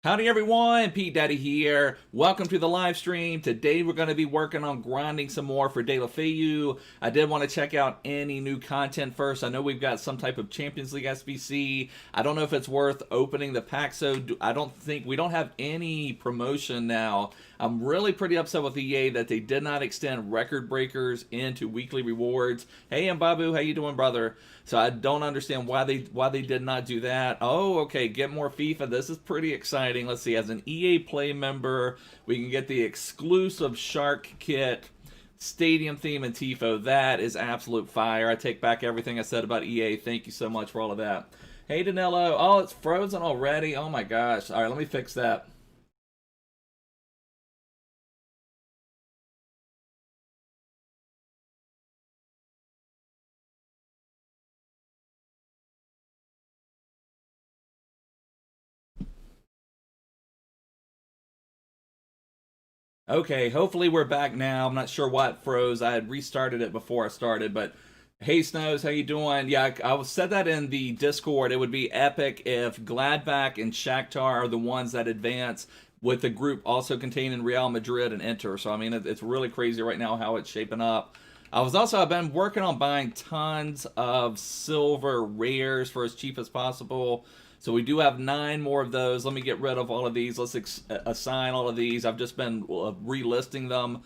Howdy everyone, petedaddy here. Welcome to the live stream. Today we're going to be working on grinding some more for Deulofeu. I did want to check out any new content first. I know we've got some type of Champions League SBC. I don't know if it's worth opening the pack, so we don't have any promotion now. I'm really pretty upset with EA that they did not extend Record Breakers into weekly rewards. Hey Mbabu, how you doing, brother? So I don't understand why they did not do that. Oh, okay, get more FIFA. This is pretty exciting. Let's see, as an EA Play member, we can get the exclusive Shark Kit, Stadium Theme, and Tifo. That is absolute fire. I take back everything I said about EA. Thank you so much for all of that. Hey, Danilo. Oh, it's frozen already. Oh, my gosh. All right, let me fix that. Okay, hopefully we're back now. I'm not sure what froze. I had restarted it before I started, but hey Snows, how you doing? Yeah, I said that in the Discord. It would be epic if Gladbach and Shakhtar are the ones that advance, with the group also containing Real Madrid and Inter. So I mean, it's really crazy right now how it's shaping up. I've been working on buying tons of silver rares for as cheap as possible. So we do have 9 more of those. Let me get rid of all of these. Let's assign all of these. I've just been relisting them.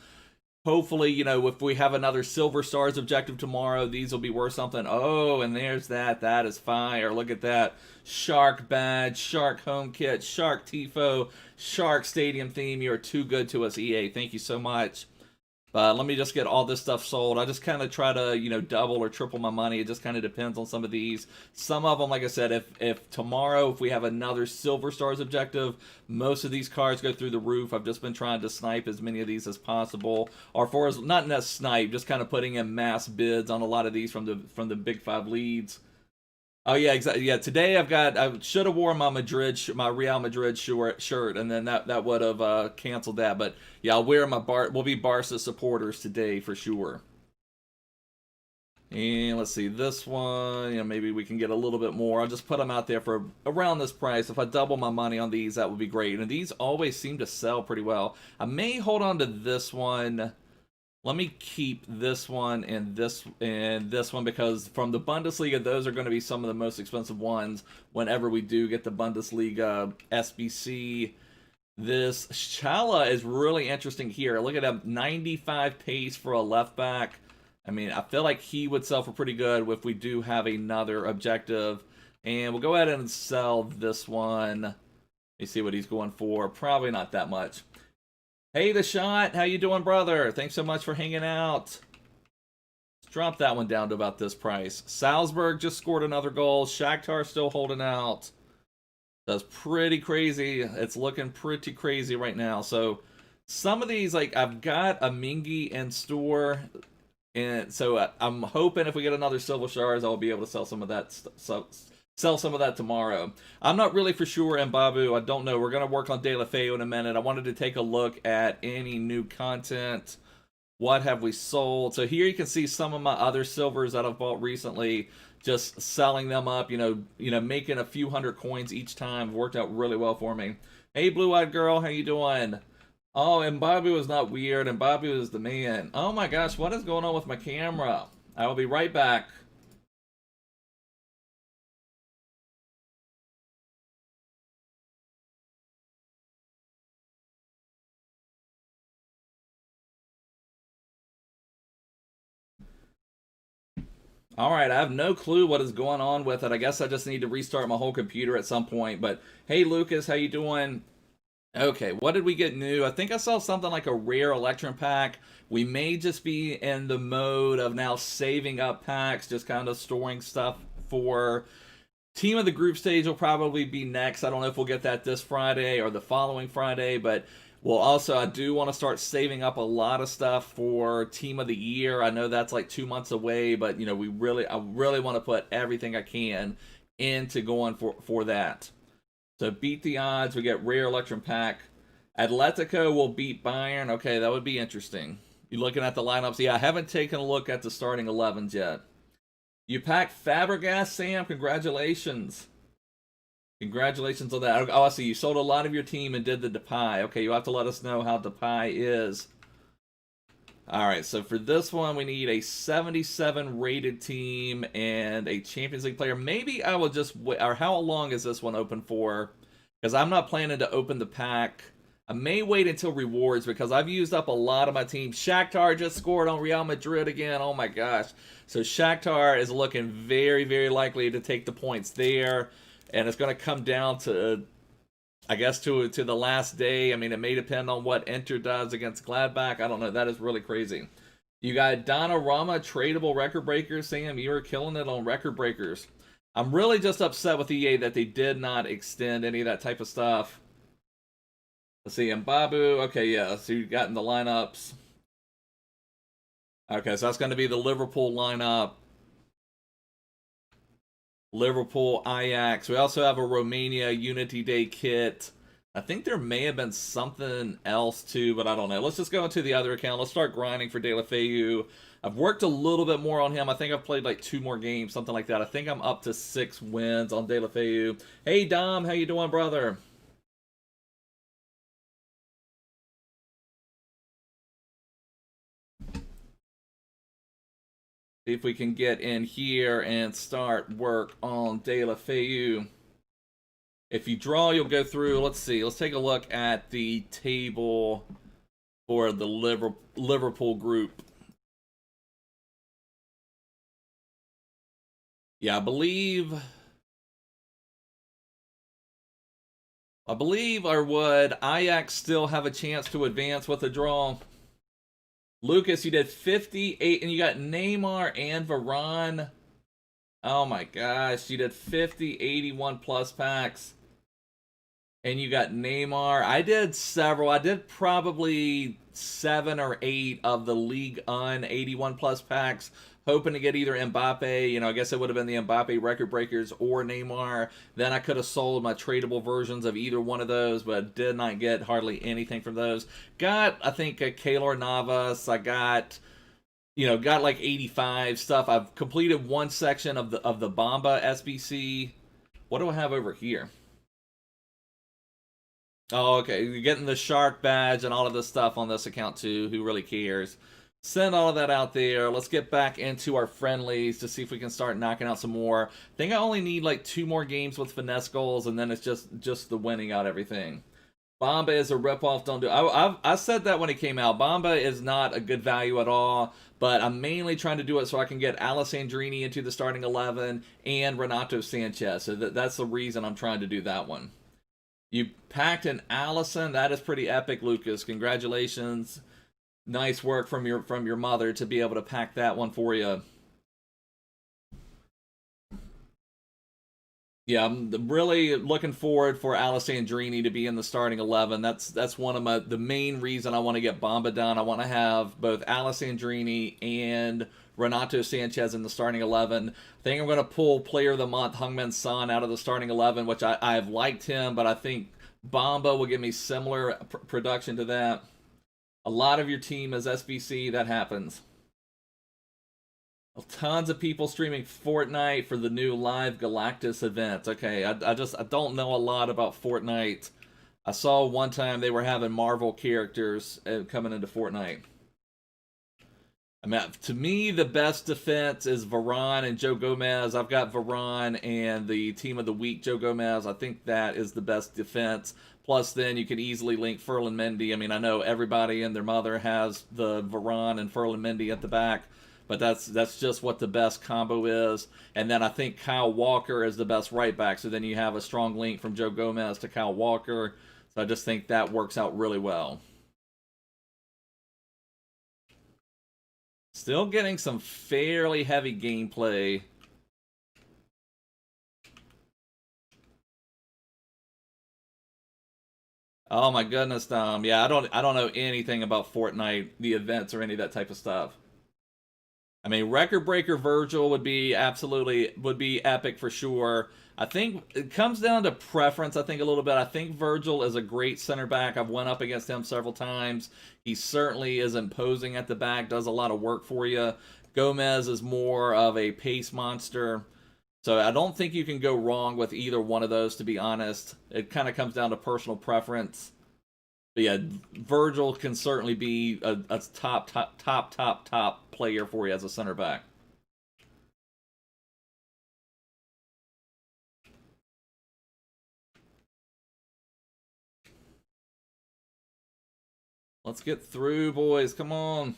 Hopefully, you know, if we have another Silver Stars objective tomorrow, these will be worth something. Oh, and there's that. That is fire. Look at that. Shark badge, Shark home kit, Shark Tifo, Shark stadium theme. You are too good to us, EA. Thank you so much. But let me just get all this stuff sold. I just kind of try to, you know, double or triple my money. It just kind of depends on some of these. Some of them, like I said, if tomorrow, if we have another Silver Stars objective, most of these cards go through the roof. I've just been trying to snipe as many of these as possible. Or for as, not net snipe, just kind of putting in mass bids on a lot of these from the Big 5 leads. Oh yeah, exactly. Yeah, today I should have worn my my Real Madrid shirt, and then that would have canceled that. But yeah, I'll wear we'll be Barca supporters today for sure. And let's see, this one, you know, maybe we can get a little bit more. I'll just put them out there for around this price. If I double my money on these, that would be great. And these always seem to sell pretty well. I may hold on to this one. Let me keep this one and this one, because from the Bundesliga, those are going to be some of the most expensive ones whenever we do get the Bundesliga SBC. This Chala is really interesting here. Look at him, 95 pace for a left back. I mean, I feel like he would sell for pretty good if we do have another objective. And we'll go ahead and sell this one. Let me see what he's going for. Probably not that much. Hey, The Shot, how you doing, brother? Thanks so much for hanging out. Let's drop that one down to about this price. Salzburg just scored another goal. Shakhtar still holding out. That's pretty crazy. It's looking pretty crazy right now. So some of these, like, I've got a Mingy in store, and so I'm hoping if we get another Silver Stars, I'll be able to sell some of that sell some of that tomorrow. I'm not really for sure, and Babu, I don't know. We're going to work on Deulofeu in a minute. I wanted to take a look at any new content. What have we sold? So here you can see some of my other silvers that I've bought recently, just selling them up, you know, making a few hundred coins each time. Worked out really well for me. Hey, blue-eyed girl, how you doing? Oh, and Babu is not weird, and Babu is the man. Oh my gosh, what is going on with my camera? I will be right back. All right, I have no clue what is going on with it. I guess I just need to restart my whole computer at some point. But hey, Lucas, how you doing? Okay, what did we get new? I think I saw something like a rare Electrum pack. We may just be in the mode of now saving up packs, just kind of storing stuff for Team of the group stage will probably be next. I don't know if we'll get that this Friday or the following Friday, but well, also, I do want to start saving up a lot of stuff for Team of the Year. I know that's like 2 months away, but you know, I really want to put everything I can into going for that. So beat the odds. We get rare Electrum pack. Atletico will beat Bayern. Okay, that would be interesting. You looking at the lineups? Yeah, I haven't taken a look at the starting 11s yet. You packed Fabregas, Sam. Congratulations. Congratulations on that. Oh, I see. You sold a lot of your team and did the Depay. Okay, you have to let us know how Depay is. All right, so for this one, we need a 77 rated team and a Champions League player. Maybe I will just wait. Or how long is this one open for? Because I'm not planning to open the pack. I may wait until rewards because I've used up a lot of my team. Shakhtar just scored on Real Madrid again. Oh my gosh. So Shakhtar is looking very, very likely to take the points there. And it's going to come down to, I guess, to the last day. I mean, it may depend on what Inter does against Gladbach. I don't know. That is really crazy. You got Donnarumma, tradable record breakers. Sam, you were killing it on record breakers. I'm really just upset with EA that they did not extend any of that type of stuff. Let's see, Mbappe. Okay, yeah, so you got in the lineups. Okay, so that's going to be the Liverpool lineup. Liverpool, Ajax. We also have a Romania Unity Day kit. I think there may have been something else too, but I don't know. Let's just go into the other account. Let's start grinding for Deulofeu. I've worked a little bit more on him. I think I've played like 2 more games, something like that. I think I'm up to 6 wins on Deulofeu. Hey Dom, how you doing, brother? See if we can get in here and start work on Deulofeu. If you draw, you'll go through. Let's see. Let's take a look at the table for the Liverpool group. Yeah, I believe or would Ajax still have a chance to advance with a draw? Lucas, you did 58, and you got Neymar and Varane. Oh my gosh, you did 50, 81 plus packs. And you got Neymar. I did several. I did probably 7 or 8 of the Ligue 1 81 plus packs, hoping to get either Mbappe. You know, I guess it would have been the Mbappe record breakers or Neymar. Then I could have sold my tradable versions of either one of those, but did not get hardly anything from those. Got, I think, a Keylor Navas. I got, got like 85 stuff. I've completed one section of the Bomba SBC. What do I have over here? Oh, okay. You're getting the shark badge and all of this stuff on this account too. Who really cares? Send all of that out there. Let's get back into our friendlies to see if we can start knocking out some more. I think I only need like 2 more games with finesse goals, and then it's just the winning out everything. Bomba is a ripoff. Don't do. I said that when it came out. Bomba is not a good value at all. But I'm mainly trying to do it so I can get Alessandrini into the starting 11 and Renato Sanchez. So that's the reason I'm trying to do that one. You packed an Allison. That is pretty epic, Lucas. Congratulations. Nice work from your mother to be able to pack that one for you. Yeah, I'm really looking forward for Alessandrini to be in the starting 11. That's one of the main reason I want to get Bomba done. I want to have both Alessandrini and Renato Sanchez in the starting 11. I think I'm going to pull Player of the Month Heung Min Son out of the starting 11, which I've liked him, but I think Bomba will give me similar production to that. A lot of your team is SBC. That happens. Tons of people streaming Fortnite for the new live Galactus event. Okay, I don't know a lot about Fortnite. I saw one time they were having Marvel characters coming into Fortnite. I mean, to me, the best defense is Varane and Joe Gomez. I've got Varane and the team of the week, Joe Gomez. I think that is the best defense. Plus, then you can easily link Ferland Mendy. I mean, I know everybody and their mother has the Varane and Ferland Mendy at the back, but that's just what the best combo is. And then I think Kyle Walker is the best right back. So then you have a strong link from Joe Gomez to Kyle Walker. So I just think that works out really well. Still getting some fairly heavy gameplay. Oh my goodness, Tom. Yeah, I don't know anything about Fortnite, the events, or any of that type of stuff. I mean, Record Breaker Virgil would be epic for sure. I think it comes down to preference, I think, a little bit. I think Virgil is a great center back. I've went up against him several times. He certainly is imposing at the back, does a lot of work for you. Gomez is more of a pace monster. So I don't think you can go wrong with either one of those, to be honest. It kind of comes down to personal preference. But yeah, Virgil can certainly be a top player for you as a center back. Let's get through, boys. Come on.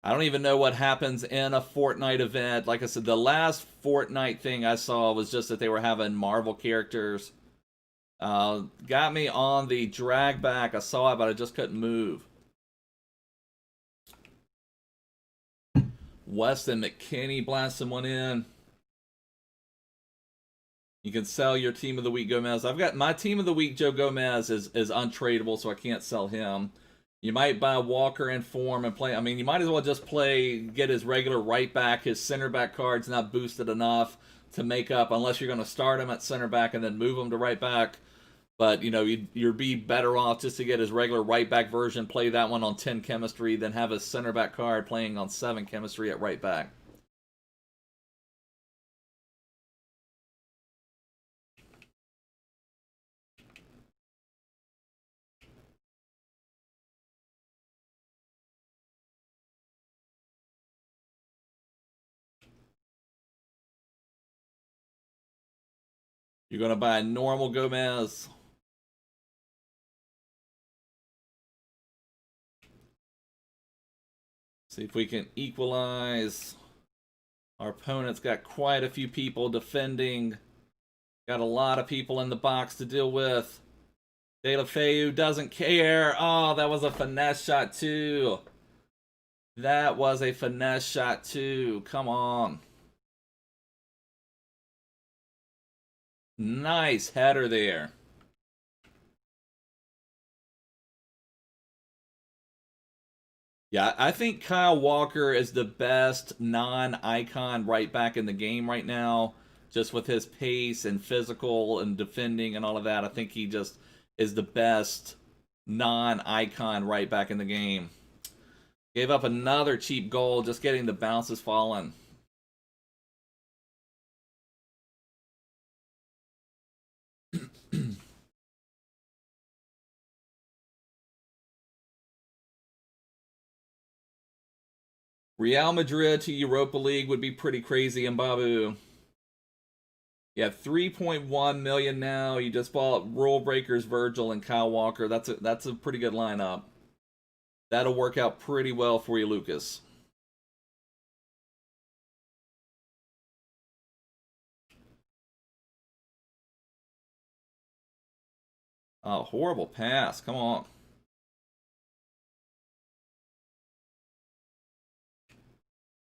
I don't even know what happens in a Fortnite event. Like I said, the last Fortnite thing I saw was just that they were having Marvel characters. Got me on the drag back. I saw it, but I just couldn't move. Weston McKinney blasting one in. You can sell your team of the week, Gomez. I've got my team of the week, Joe Gomez, is untradeable, so I can't sell him. You might buy Walker in form and play. I mean, you might as well just get his regular right back. His center back card's not boosted enough to make up, unless you're going to start him at center back and then move him to right back. But, you know, you'd be better off just to get his regular right back version, play that one on 10 chemistry, than have his center back card playing on 7 chemistry at right back. You're going to buy a normal Gomez. See if we can equalize. Our opponent's got quite a few people defending. Got a lot of people in the box to deal with. Deulofeu doesn't care. Oh, that was a finesse shot too. That was a finesse shot too. Come on. Nice header there. Yeah, I think Kyle Walker is the best non-icon right back in the game right now. Just with his pace and physical and defending and all of that. I think he just is the best non-icon right back in the game. Gave up another cheap goal, just getting the bounces falling. Real Madrid to Europa League would be pretty crazy, Mbappe. Yeah, 3.1 million now. You just bought Record Breakers, Virgil, and Kyle Walker. That's a pretty good lineup. That'll work out pretty well for you, Lucas. Oh, horrible pass. Come on.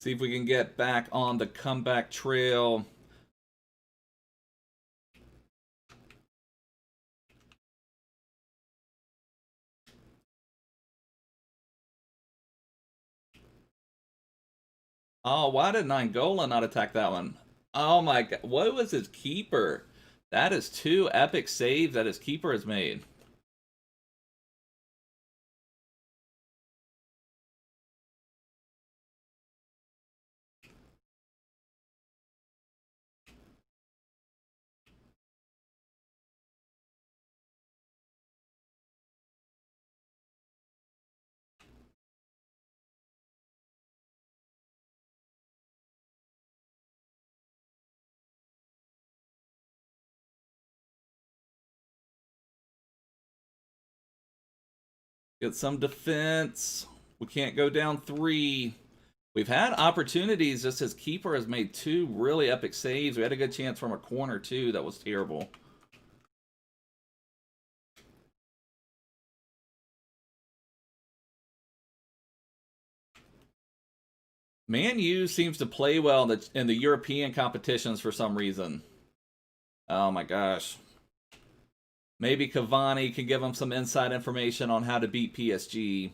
See if we can get back on the comeback trail. Oh, why did Nangola not attack that one? Oh my god, what was his keeper? That is 2 epic saves that his keeper has made. Get some defense. We can't go down 3. We've had opportunities, just his keeper has made 2 really epic saves. We had a good chance from a corner too, that was terrible. Man U seems to play well in the European competitions for some reason. Oh my gosh. Maybe Cavani can give him some inside information on how to beat PSG.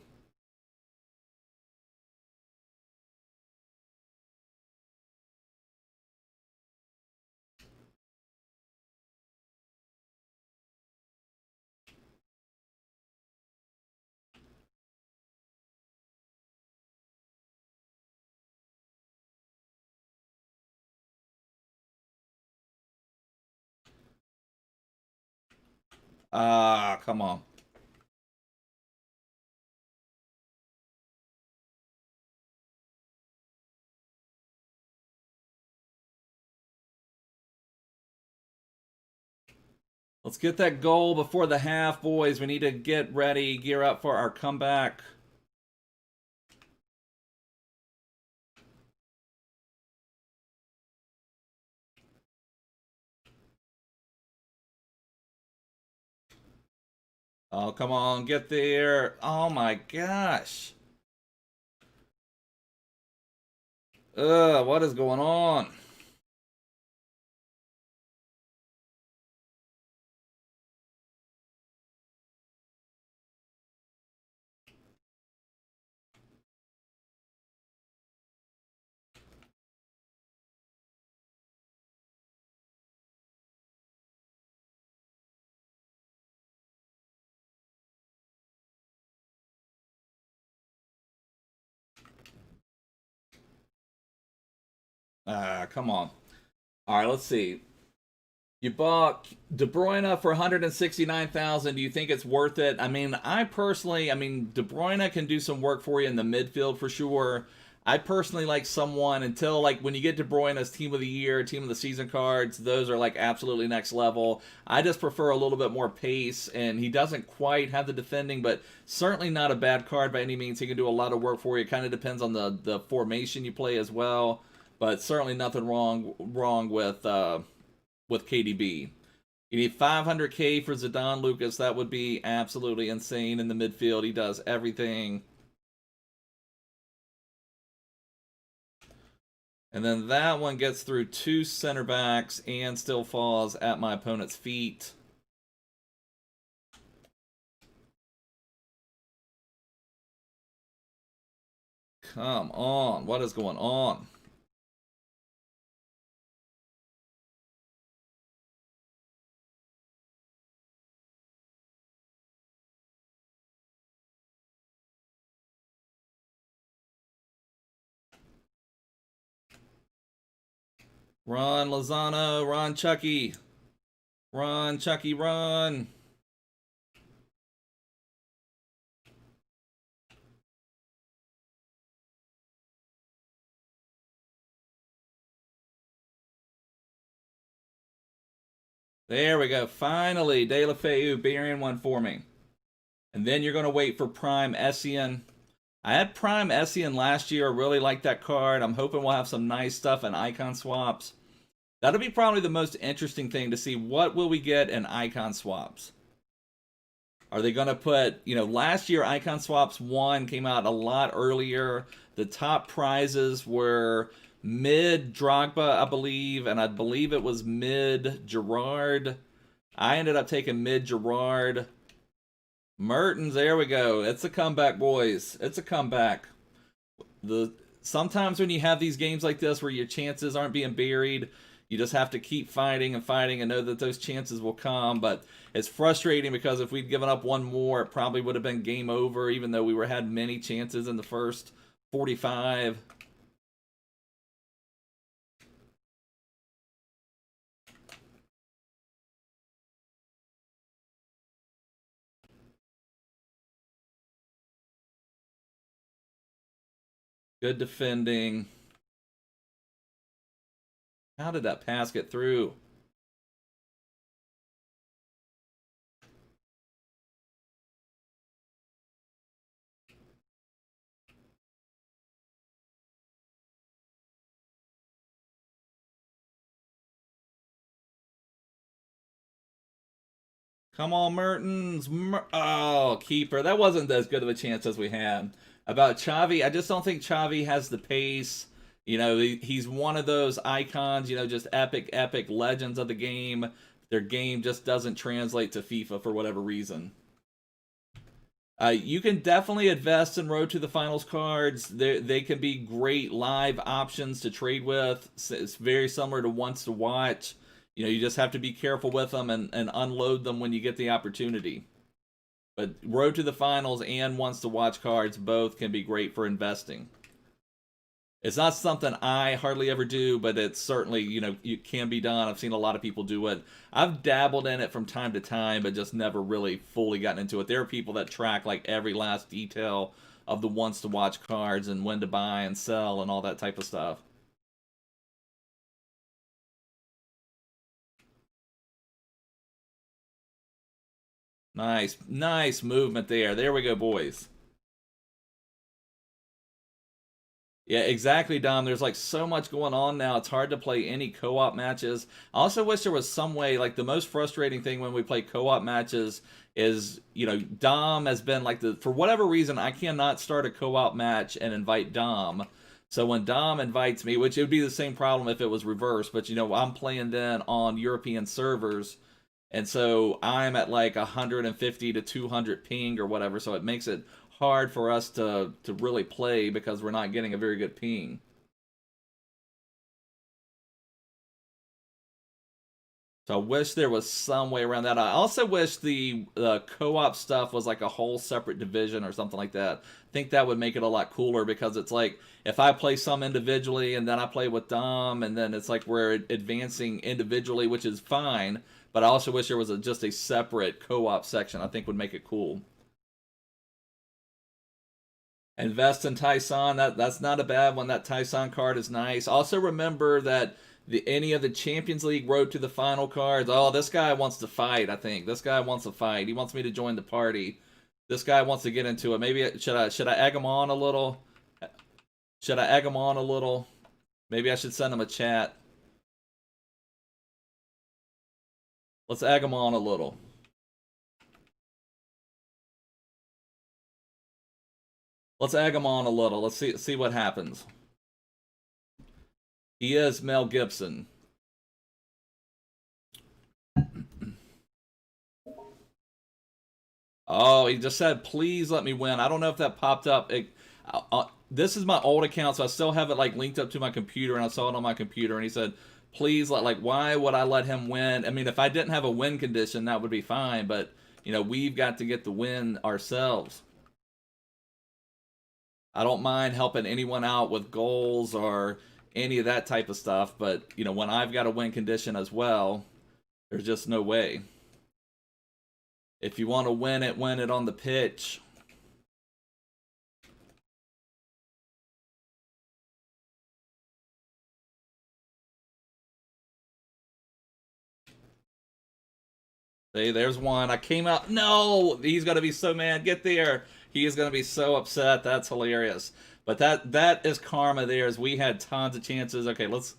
Ah, come on. Let's get that goal before the half, boys. We need to get ready, gear up for our comeback. Oh, come on, get there. Oh my gosh. Ugh, what is going on? Ah, come on. All right, let's see. You bought De Bruyne for 169,000. Do you think it's worth it? I mean, De Bruyne can do some work for you in the midfield for sure. I personally like someone until like when you get De Bruyne's team of the year, team of the season cards, those are like absolutely next level. I just prefer a little bit more pace, and he doesn't quite have the defending, but certainly not a bad card by any means. He can do a lot of work for you. It kind of depends on the formation you play as well, but certainly nothing wrong with KDB. You need 500K for Zidane Lucas. That would be absolutely insane in the midfield. He does everything. And then that one gets through 2 center backs and still falls at my opponent's feet. Come on. What is going on? Run, Lozano. Run, Chucky. Run, Chucky, run. There we go. Finally, Deulofeu burying one for me. And then you're going to wait for Prime Essien. I had Prime Essien last year. I really like that card. I'm hoping we'll have some nice stuff in icon swaps. That'll be probably the most interesting thing to see. What will we get in icon swaps? Are they going to put, last year Icon Swaps 1 came out a lot earlier. The top prizes were mid Drogba, I believe, and I believe it was mid Gerard. I ended up taking mid Gerard. Mertens, there we go. It's a comeback, boys. It's a comeback. Sometimes when you have these games like this where your chances aren't being buried, you just have to keep fighting and fighting and know that those chances will come. But it's frustrating because if we'd given up one more, it probably would have been game over, even though we had many chances in the first 45. Good defending. How did that pass get through? Come on, Mertens. Oh, keeper. That wasn't as good of a chance as we had. About Xavi, I just don't think Xavi has the pace. He's one of those icons, just epic legends of the game. Their game just doesn't translate to FIFA for whatever reason. You can definitely invest in Road to the Finals cards. They can be great live options to trade with. It's very similar to Once to Watch. You just have to be careful with them and unload them when you get the opportunity. But Road to the Finals and Once to Watch cards both can be great for investing. It's not something I hardly ever do, but it's certainly, you know, it can be done. I've seen a lot of people do it. I've dabbled in it from time to time, but just never really fully gotten into it. There are people that track like every last detail of the wants to watch cards and when to buy and sell and all that type of stuff. Nice, nice movement there. There we go, boys. Yeah, exactly, Dom. There's like so much going on now. It's hard to play any co-op matches. I also wish there was some way, like the most frustrating thing when we play co-op matches is, you know, Dom has been like for whatever reason, I cannot start a co-op match and invite Dom. So when Dom invites me, which it would be the same problem if it was reversed, but you know, I'm playing then on European servers, and so I'm at like 150 to 200 ping or whatever, so it makes it hard for us to really play because we're not getting a very good ping. So I wish there was some way around that. I also wish the co-op stuff was like a whole separate division or something like that. I think that would make it a lot cooler because it's like if I play some individually and then I play with Dom and then it's like we're advancing individually, which is fine. But I also wish there was just a separate co-op section. I think would make it cool. Invest in Tyson. That's not a bad one. That Tyson card is nice. Also remember that any of the Champions League road to the final cards. Oh, this guy wants to fight. I think this guy wants to fight. He wants me to join the party. This guy wants to get into it. Maybe should I egg him on a little? Should I egg him on a little? Maybe I should send him a chat. Let's egg him on a little. Let's egg him on a little. Let's see what happens. He is Mel Gibson. Oh, he just said, please let me win. I don't know if that popped up. This is my old account, so I still have it like linked up to my computer, and I saw it on my computer, and he said, please like, why would I let him win? I mean, if I didn't have a win condition, that would be fine, but, you know, we've got to get the win ourselves. I don't mind helping anyone out with goals or any of that type of stuff, but, you know, when I've got a win condition as well, there's just no way. If you want to win it on the pitch. See, there's one. I came out. No, he's gonna be so mad. Get there. He is gonna be so upset. That's hilarious. But that is karma. There, as we had tons of chances. Okay, let's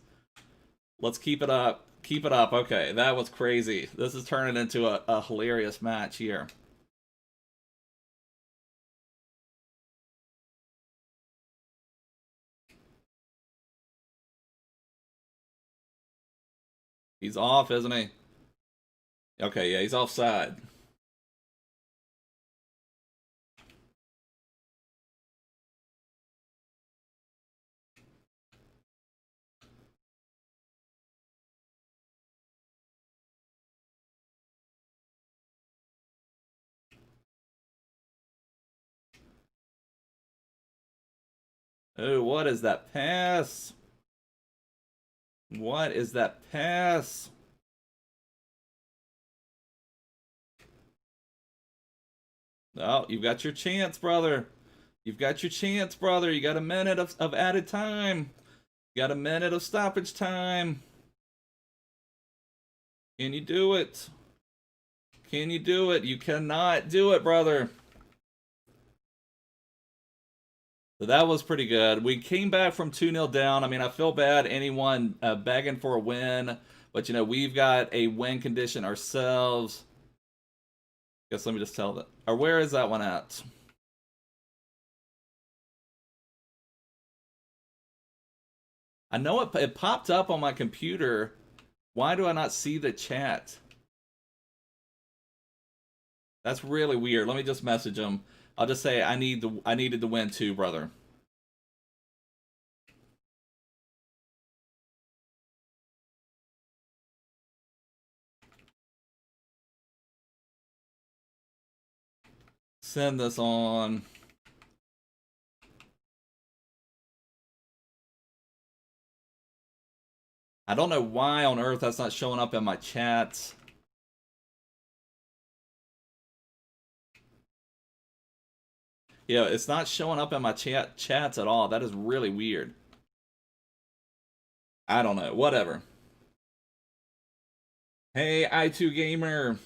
keep it up. Keep it up. Okay, that was crazy. This is turning into a hilarious match here. He's off, isn't he? Okay, yeah, he's offside. Oh, what is that pass? What is that pass? Oh, you've got your chance, brother. You've got your chance, brother. You got a minute of added time. You got a minute of stoppage time. Can you do it? Can you do it? You cannot do it, brother. So that was pretty good. We came back from 2-0 down. I mean, I feel bad anyone begging for a win, but you know, we've got a win condition ourselves. Guess let me just tell that. Or where is that one at? I know it popped up on my computer. Why do I not see the chat? That's really weird. Let me just message him. I'll just say I needed the win too, brother. Send this on. I don't know why on earth that's not showing up in my chats. Yeah, it's not showing up in my chats at all. That is really weird. I don't know. Whatever. Hey, i2 Gamer.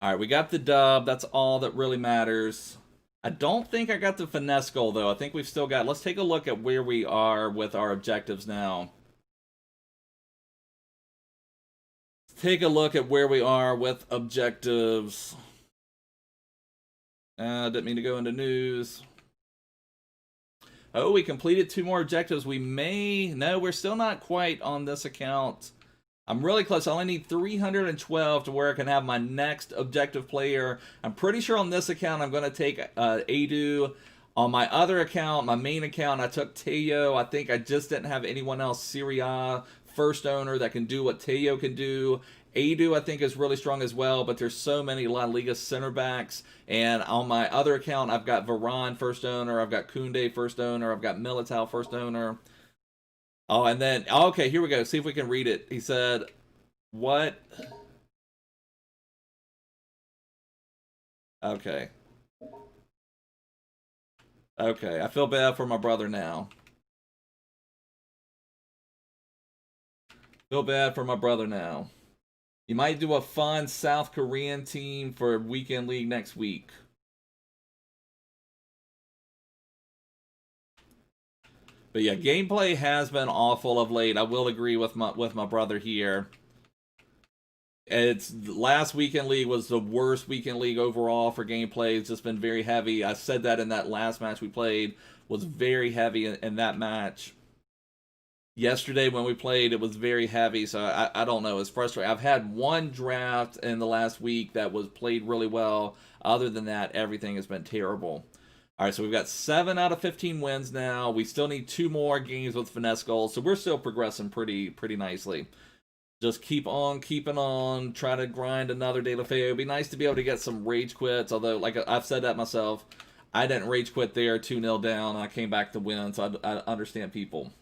All right, we got the dub. That's all that really matters. I don't think I got the finesse goal, though. I think we've still got... Let's take a look at where we are with our objectives now. Take a look at where we are with objectives. Didn't mean to go into news. Oh, we completed 2 more objectives. We may... No, we're still not quite on this account. I'm really close. I only need 312 to where I can have my next objective player. I'm pretty sure on this account I'm going to take Adu. On my other account, my main account, I took Teo. I think I just didn't have anyone else Serie first owner that can do what Teo can do. Adu, I think, is really strong as well, but there's so many La Liga center backs. And on my other account, I've got Varane first owner, I've got Koundé first owner, I've got Militao first owner. Oh, and then, okay, here we go. See if we can read it. He said, what? Okay. Okay, I feel bad for my brother now. Feel bad for my brother now. You might do a fun South Korean team for Weekend League next week. But yeah, gameplay has been awful of late. I will agree with my brother here. It's last Weekend League was the worst Weekend League overall for gameplay. It's just been very heavy. I said that in that last match we played, was very heavy in that match. Yesterday when we played, it was very heavy, so I don't know. It's frustrating. I've had one draft in the last week that was played really well. Other than that, everything has been terrible. All right, so we've got 7 out of 15 wins now. We still need 2 more games with finesse goals, so we're still progressing pretty nicely. Just keep on keeping on. Try to grind another Deulofeu. It'd be nice to be able to get some rage quits, although, like I've said that myself, I didn't rage quit there 2-0 down, and I came back to win, so I understand people.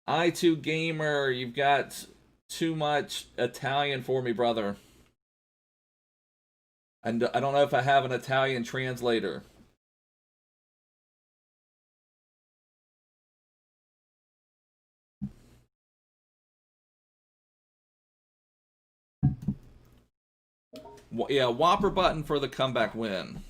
i2 Gamer, you've got too much Italian for me, brother. And I don't know if I have an Italian translator. Yeah, Whopper button for the comeback win.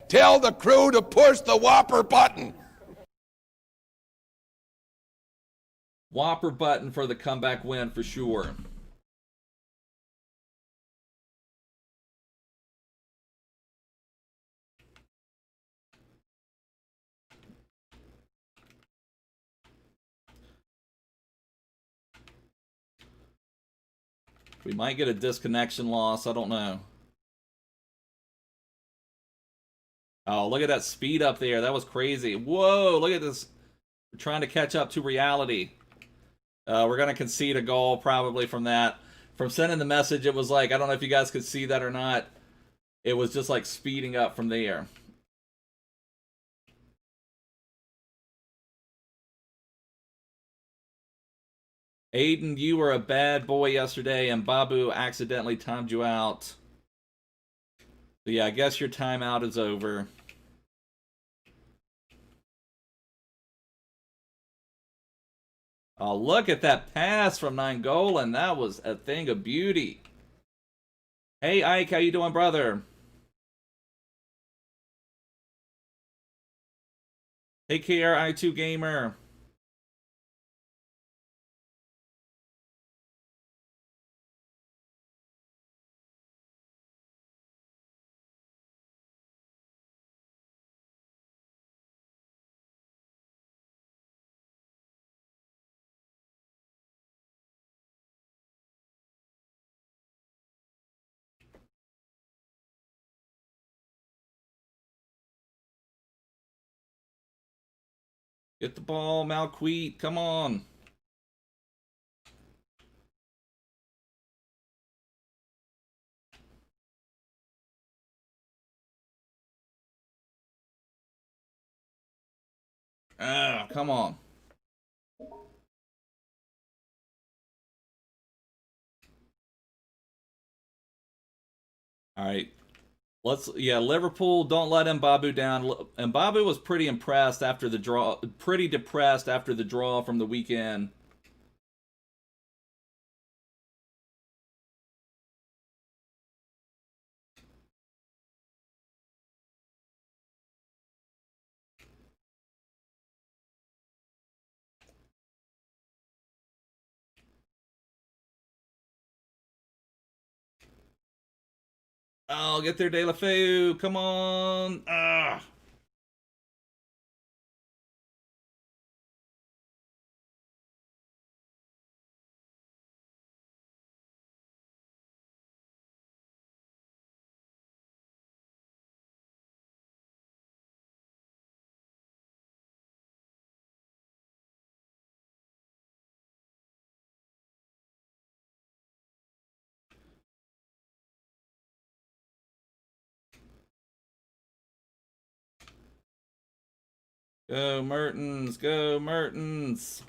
Tell the crew to push the Whopper button. Whopper button for the comeback win for sure. We might get a disconnection loss. I don't know. Oh, look at that speed up there. That was crazy. Whoa, look at this. We're trying to catch up to reality. We're going to concede a goal probably from that. From sending the message, it was like, I don't know if you guys could see that or not. It was just like speeding up from there. Aiden, you were a bad boy yesterday, and Babu accidentally timed you out. So yeah, I guess your timeout is over. Oh, look at that pass from Nainggolan. That was a thing of beauty. Hey, Ike, how you doing, brother? Take care, i2 Gamer. Get the ball, Malqueet. Come on. Ah, come on. All right. Yeah, Liverpool, don't let Mbappe down. Mbappe was pretty impressed after the draw, pretty depressed after the draw from the weekend. Oh, get there, Deulofeu. Come on. Ah. Go Mertens, go Mertens.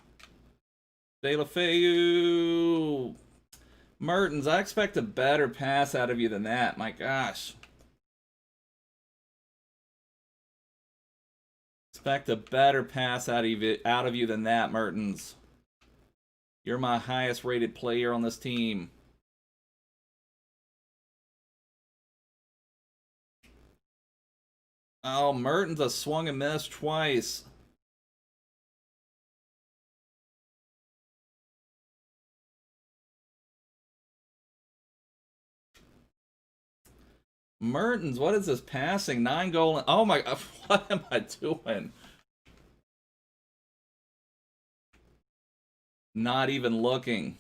Deulofeu. Mertens, I expect a better pass out of you than that. My gosh. Expect a better pass out of you than that, Mertens. You're my highest rated player on this team. Oh, Mertens a swung and missed twice. Mertens, what is this passing? 9 goal. Oh my, what am I doing? Not even looking.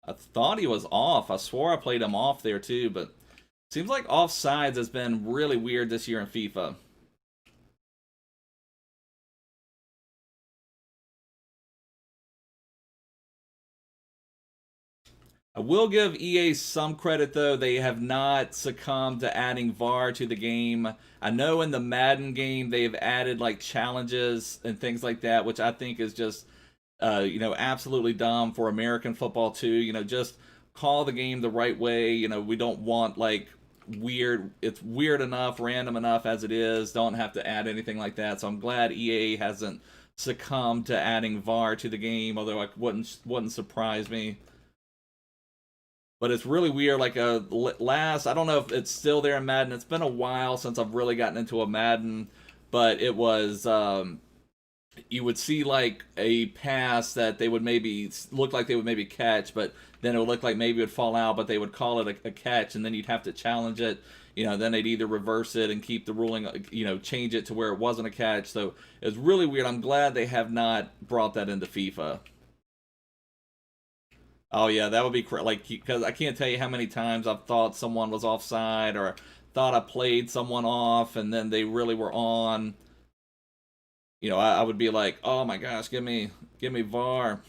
I thought he was off. I swore I played him off there too, but seems like offsides has been really weird this year in FIFA. I will give EA some credit though. They have not succumbed to adding VAR to the game. I know in the Madden game they've added like challenges and things like that, which I think is just absolutely dumb for American football too. Just call the game the right way. We don't want like weird. It's weird enough, random enough as it is. Don't have to add anything like that. So I'm glad EA hasn't succumbed to adding VAR to the game. Although it wouldn't surprise me. But it's really weird. Like I don't know if it's still there in Madden. It's been a while since I've really gotten into a Madden, but it was. You would see like a pass that they would maybe look like they would maybe catch, but then it would look like maybe it would fall out, but they would call it a catch, and then you'd have to challenge it. Then they'd either reverse it and keep the ruling, change it to where it wasn't a catch. So it's really weird. I'm glad they have not brought that into FIFA. Oh yeah, that would be like, because I can't tell you how many times I've thought someone was offside or thought I played someone off and then they really were on. I would be like, oh my gosh, give me VAR.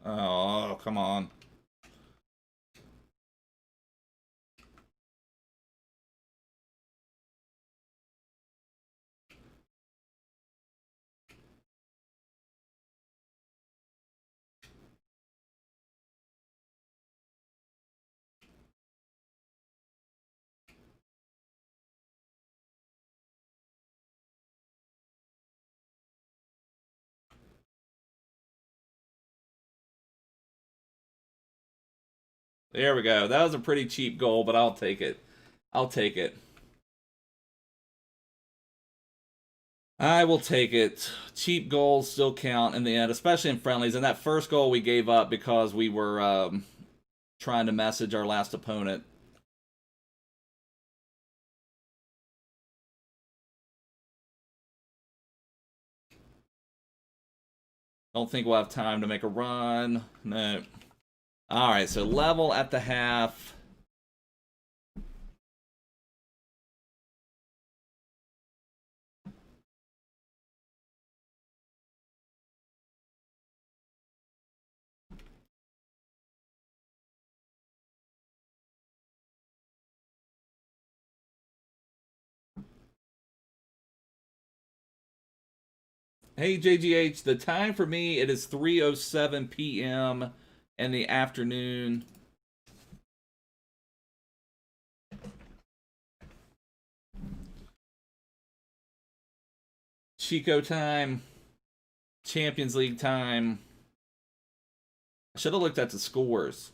Oh, come on. There we go. That was a pretty cheap goal, but I'll take it. I'll take it. I will take it. Cheap goals still count in the end, especially in friendlies. And that first goal we gave up because we were trying to message our last opponent. Don't think we'll have time to make a run. No. All right, so level at the half. Hey, JGH, the time for me, it is 3:07 p.m. in the afternoon. Chico time. Champions League time. I should have looked at the scores.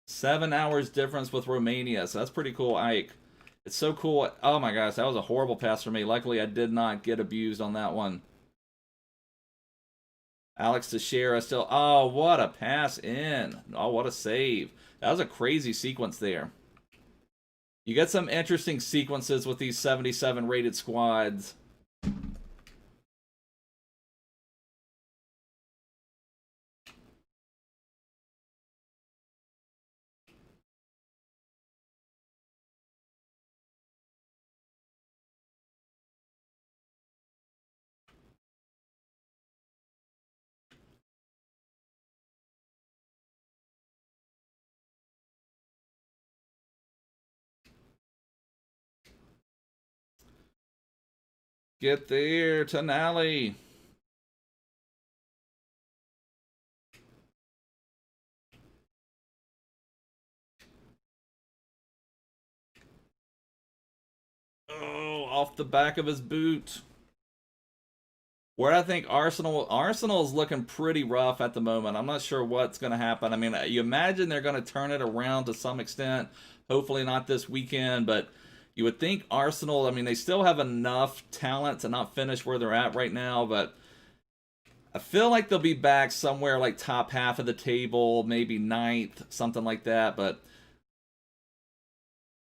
Seven hours difference with Romania, so that's pretty cool, Ike. It's so cool. Oh my gosh, that was a horrible pass for me. Luckily, I did not get abused on that one. Alex Teixeira still. Oh, what a pass in. Oh, what a save. That was a crazy sequence there. You get some interesting sequences with these 77 rated squads. Get there, Tonali. Oh, off the back of his boot. Where I think Arsenal is looking pretty rough at the moment. I'm not sure what's going to happen. I mean, you imagine they're going to turn it around to some extent. Hopefully not this weekend, but you would think Arsenal, I mean, they still have enough talent to not finish where they're at right now, but I feel like they'll be back somewhere like top half of the table, maybe ninth, something like that, but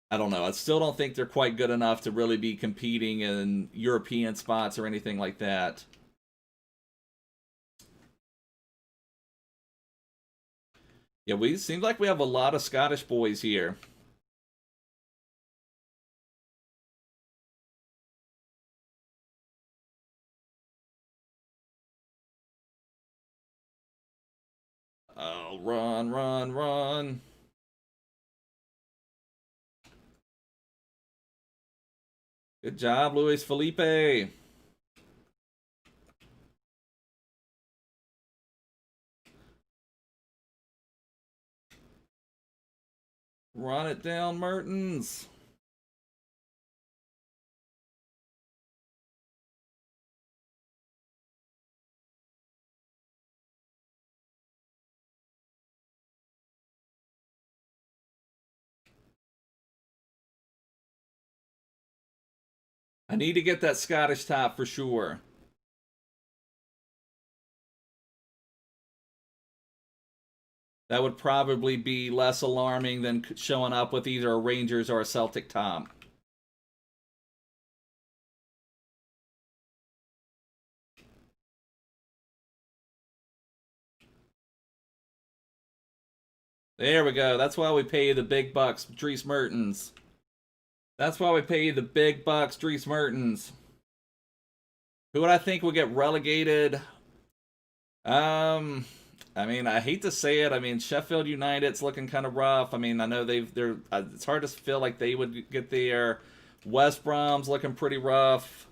I don't know. I still don't think they're quite good enough to really be competing in European spots or anything like that. Yeah, we seems like we have a lot of Scottish boys here. Oh, run, run, run. Good job, Luis Felipe. Run it down, Mertens. I need to get that Scottish top for sure. That would probably be less alarming than showing up with either a Rangers or a Celtic top. There we go. That's why we pay you the big bucks, Dries Mertens. That's why we pay you the big bucks, Dries Mertens. Who would I think would get relegated? I mean, I hate to say it. I mean, Sheffield United's looking kind of rough. I mean, I know they're. It's hard to feel like they would get there. West Brom's looking pretty rough.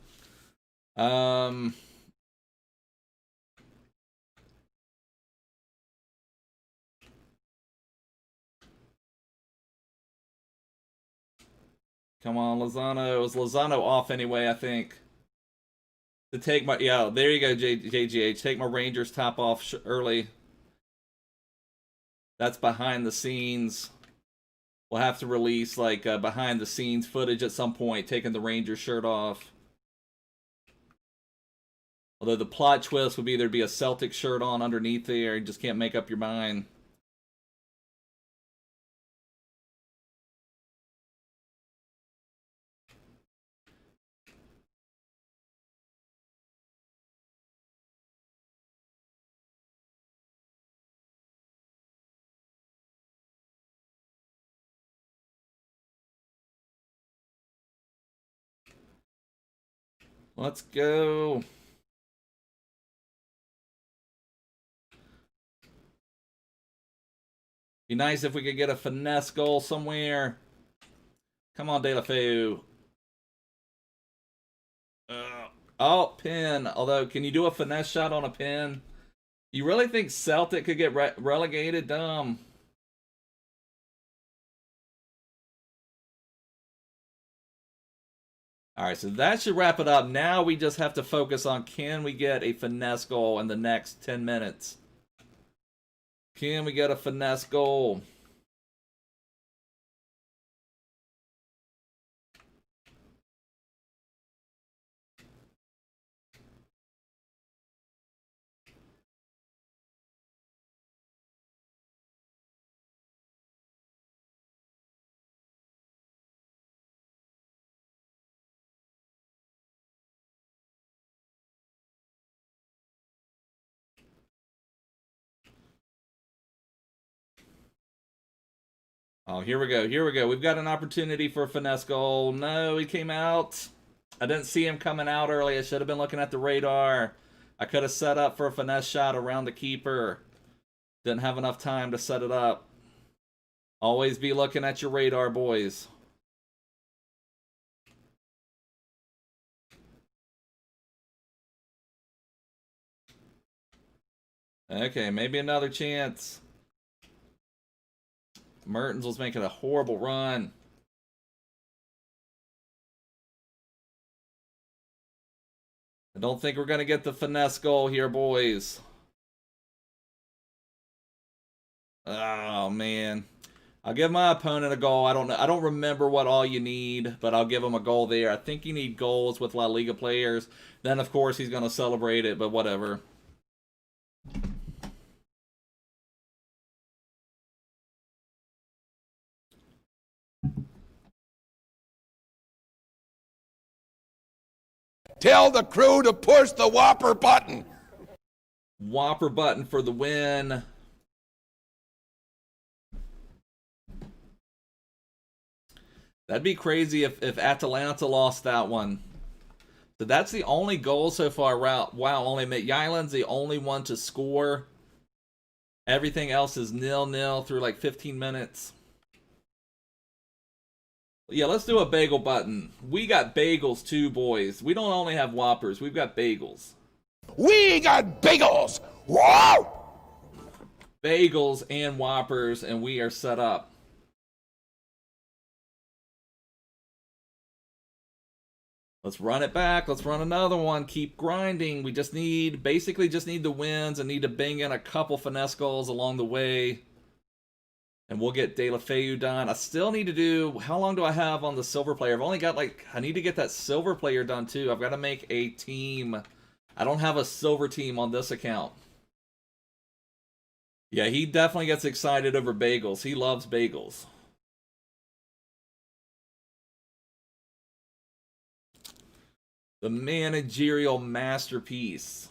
Come on, Lozano. Is Lozano off anyway? I think. To take my there you go, JGH. Take my Rangers top off early. That's behind the scenes. We'll have to release like behind the scenes footage at some point, taking the Rangers shirt off. Although the plot twist would be there'd be a Celtic shirt on underneath there. You just can't make up your mind. Let's go. Be nice if we could get a finesse goal somewhere. Come on, Deulofeu. Oh, pin. Although, can you do a finesse shot on a pin? You really think Celtic could get relegated? Dumb. Alright, so that should wrap it up. Now we just have to focus on, can we get a finesse goal in the next 10 minutes? Can we get a finesse goal? Oh, here we go. Here we go. We've got an opportunity for a finesse goal. No, he came out. I didn't see him coming out early. I should have been looking at the radar. I could have set up for a finesse shot around the keeper. Didn't have enough time to set it up. Always be looking at your radar, boys. Okay, maybe another chance. Mertens was making a horrible run. I don't think we're going to get the finesse goal here, boys. Oh, man. I'll give my opponent a goal. I don't remember what all you need, but I'll give him a goal there. I think you need goals with La Liga players. Then, of course, he's going to celebrate it, but whatever. Tell the crew to push the Whopper button. Whopper button for the win. That'd be crazy if Atalanta lost that one. So that's the only goal so far. Wow, only Yailin's the only one to score. Everything else is 0-0 through like 15 minutes. Yeah, let's do a bagel button. We got bagels too, boys. We don't only have Whoppers. We've got bagels. We got bagels. Whoa! Bagels and Whoppers, and we are set up. Let's run it back. Let's run another one. Keep grinding. We just need, basically just need the wins and need to bang in a couple finesse goals along the way. And we'll get Deulofeu done. I still need to do, how long do I have on the silver player? I've only got like, I need to get that silver player done too. I've got to make a team. I don't have a silver team on this account. Yeah, he definitely gets excited over bagels. He loves bagels. The managerial masterpiece.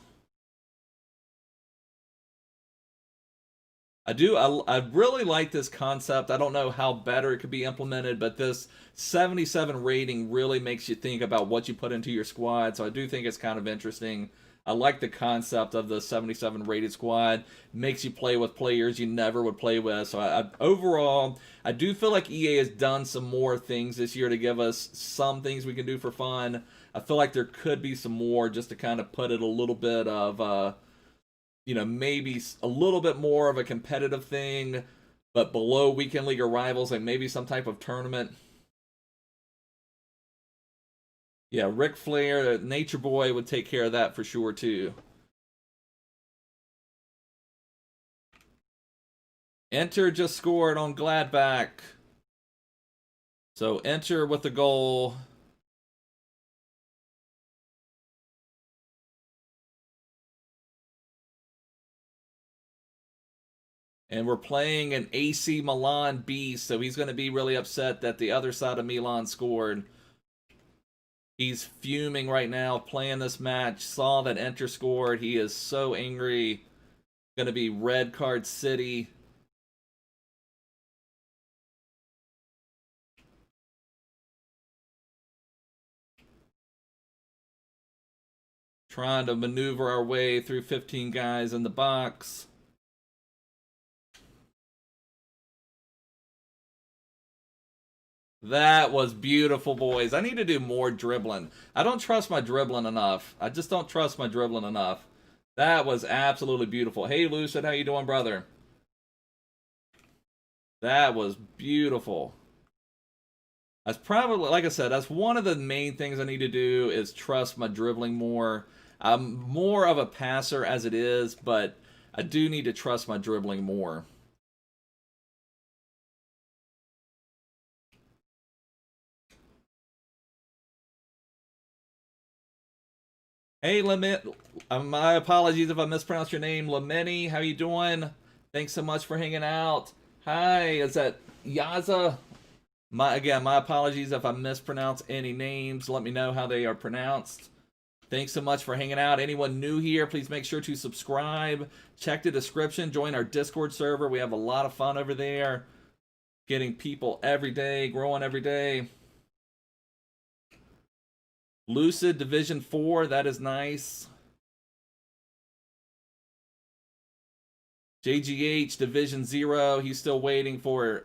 I really like this concept. I don't know how better it could be implemented, but this 77 rating really makes you think about what you put into your squad, so I do think it's kind of interesting. I like the concept of the 77 rated squad. Makes you play with players you never would play with. So overall, I do feel like EA has done some more things this year to give us some things we can do for fun. I feel like there could be some more just to kind of put it a little bit of... you know, maybe a little bit more of a competitive thing, but below weekend league or rivals, like maybe some type of tournament. Yeah, Ric Flair, Nature Boy would take care of that for sure, too. Enter just scored on Gladbach. So Enter with the goal. And we're playing an AC Milan beast, so he's going to be really upset that the other side of Milan scored. He's fuming right now playing this match. Saw that Enter scored. He is so angry. Going to be red card city. Trying to maneuver our way through 15 guys in the box. That was beautiful, boys. I need to do more dribbling. I don't trust my dribbling enough. I just don't trust my dribbling enough. That was absolutely beautiful. Hey, Lucid, how you doing, brother? That was beautiful. That's probably, like I said, that's one of the main things I need to do is trust my dribbling more. I'm more of a passer as it is, but I do need to trust my dribbling more. Hey, my apologies if I mispronounced your name. Lameni, how you doing? Thanks so much for hanging out. Hi, is that Yaza? Again, my apologies if I mispronounce any names. Let me know how they are pronounced. Thanks so much for hanging out. Anyone new here, please make sure to subscribe. Check the description. Join our Discord server. We have a lot of fun over there. Getting people every day, growing every day. Lucid Division 4, that is nice. JGH Division 0, he's still waiting for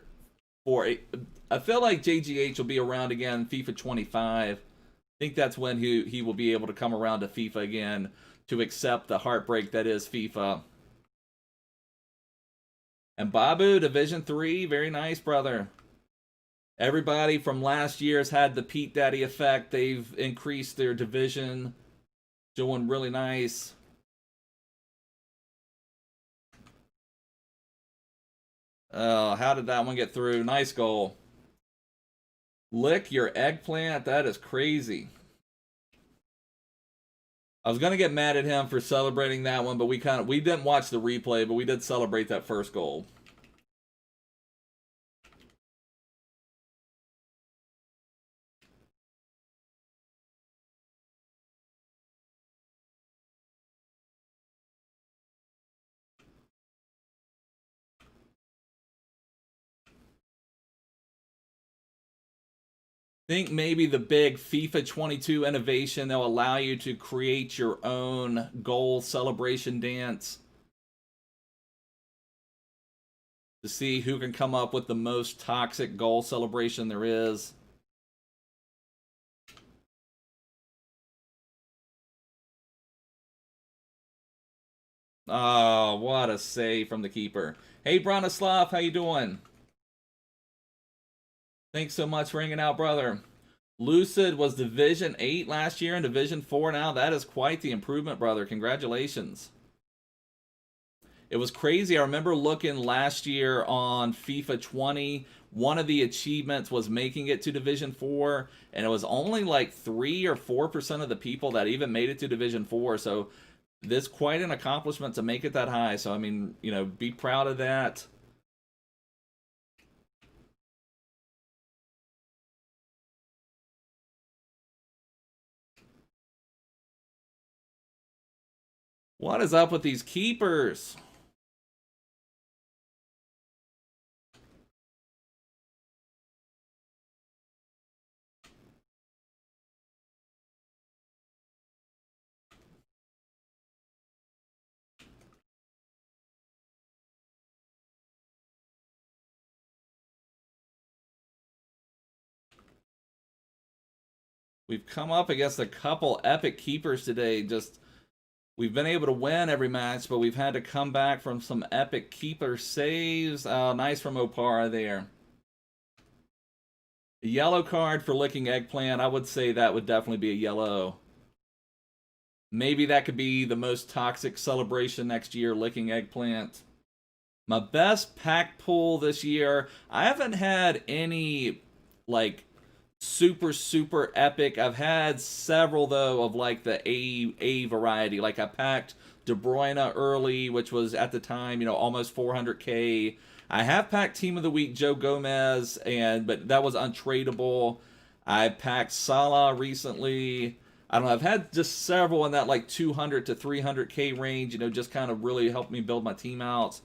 I feel like JGH will be around again FIFA 25. I think that's when he will be able to come around to FIFA again to accept the heartbreak that is FIFA. And Babu Division 3, very nice, brother. Everybody from last year has had the Pete Daddy effect. They've increased their division. Doing really nice. Oh, how did that one get through? Nice goal. Lick your eggplant. That is crazy. I was going to get mad at him for celebrating that one, but we didn't watch the replay, but we did celebrate that first goal. Think maybe the big FIFA 22 innovation that'll allow you to create your own goal celebration dance to see who can come up with the most toxic goal celebration there is. Oh, what a save from the keeper. Hey, Bronislav, how you doing? Thanks so much for hanging out, brother. Lucid was Division 8 last year and Division 4 now. That is quite the improvement, brother. Congratulations. It was crazy. I remember looking last year on FIFA 20. One of the achievements was making it to Division 4, and it was only like 3 or 4% of the people that even made it to Division 4. So this is quite an accomplishment to make it that high. So, I mean, you know, be proud of that. What is up with these keepers? We've come up against a couple epic keepers today. We've been able to win every match, but we've had to come back from some epic keeper saves. Nice from Opara there. A yellow card for licking eggplant. I would say that would definitely be a yellow. Maybe that could be the most toxic celebration next year, licking eggplant. My best pack pull this year. I haven't had any, like, super epic. I've had several though of like the A variety. Like I packed De Bruyne early, which was at the time, you know, almost 400k. I have packed Team of the Week Joe Gomez, but that was untradeable. I packed Salah recently. I don't know, I've had just several in that like 200 to 300k range, you know, just kind of really helped me build my team out.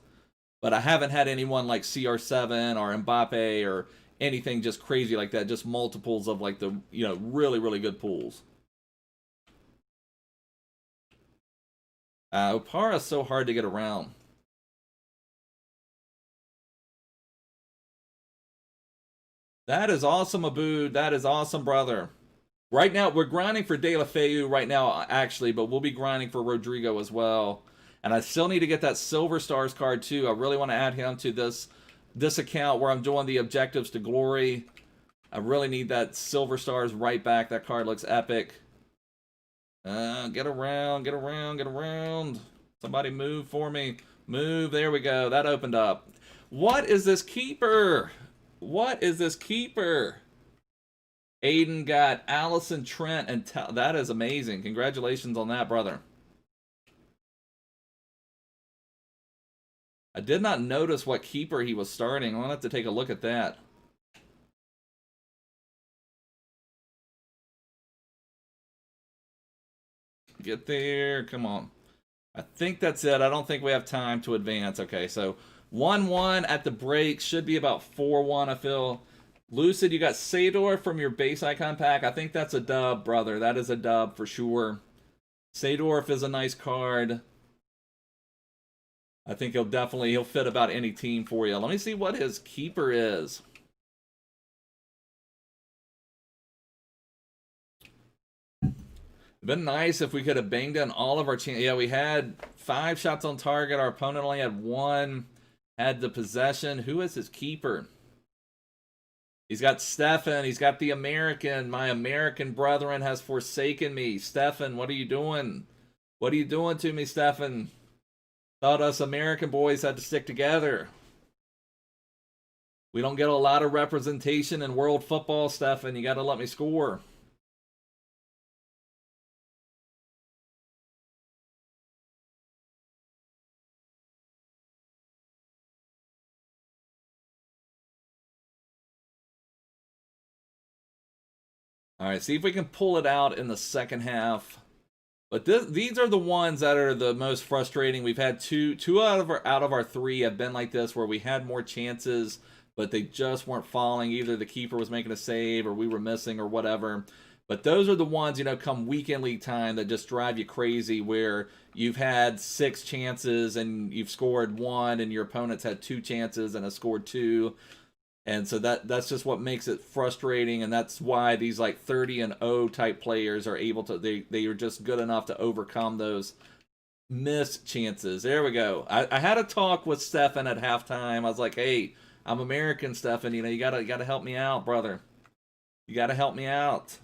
But I haven't had anyone like CR7 or Mbappe or anything just crazy like that, just multiples of like the, you know, really good pools. Opara's so hard to get around. That is awesome, Abu. That is awesome, brother. Right now, we're grinding for Deulofeu right now, actually, but we'll be grinding for Rodrygo as well. And I still need to get that Silver Stars card, too. I really want to add him to this account where I'm doing the Objectives to Glory. I really need that Silver Stars right back. That card looks epic. Get around, get around, get around. Somebody move for me. Move. There we go. That opened up. What is this keeper? What is this keeper? Aiden got Allison, Trent, and that is amazing. Congratulations on that, brother. I did not notice what keeper he was starting. I'm going to have to take a look at that. Get there. Come on. I think that's it. I don't think we have time to advance. Okay, so 1-1 at the break. Should be about 4-1, I feel. Lucid, you got Sador from your base icon pack. I think that's a dub, brother. That is a dub for sure. Sadorf is a nice card. I think he'll fit about any team for you. Let me see what his keeper is. Been nice if we could have banged in all of our chances. Yeah, we had 5 shots on target. Our opponent only had 1. Had the possession. Who is his keeper? He's got Stefan. He's got the American. My American brethren has forsaken me. Stefan, what are you doing? What are you doing to me, Stefan? Thought us American boys had to stick together. We don't get a lot of representation in world football, Stefan. You got to let me score. All right, see if we can pull it out in the second half. But these are the ones that are the most frustrating. We've had two out of our 3 have been like this, where we had more chances, but they just weren't falling. Either the keeper was making a save, or we were missing, or whatever. But those are the ones, come weekend league time, that just drive you crazy, where you've had 6 chances and you've scored 1, and your opponent's had 2 chances and has scored 2. And so that's just what makes it frustrating, and that's why these like 30-0 type players are able to, they are just good enough to overcome those missed chances. There we go. I had a talk with Stefan at halftime. I was like, hey, I'm American, Stefan. You gotta help me out, brother. You gotta help me out.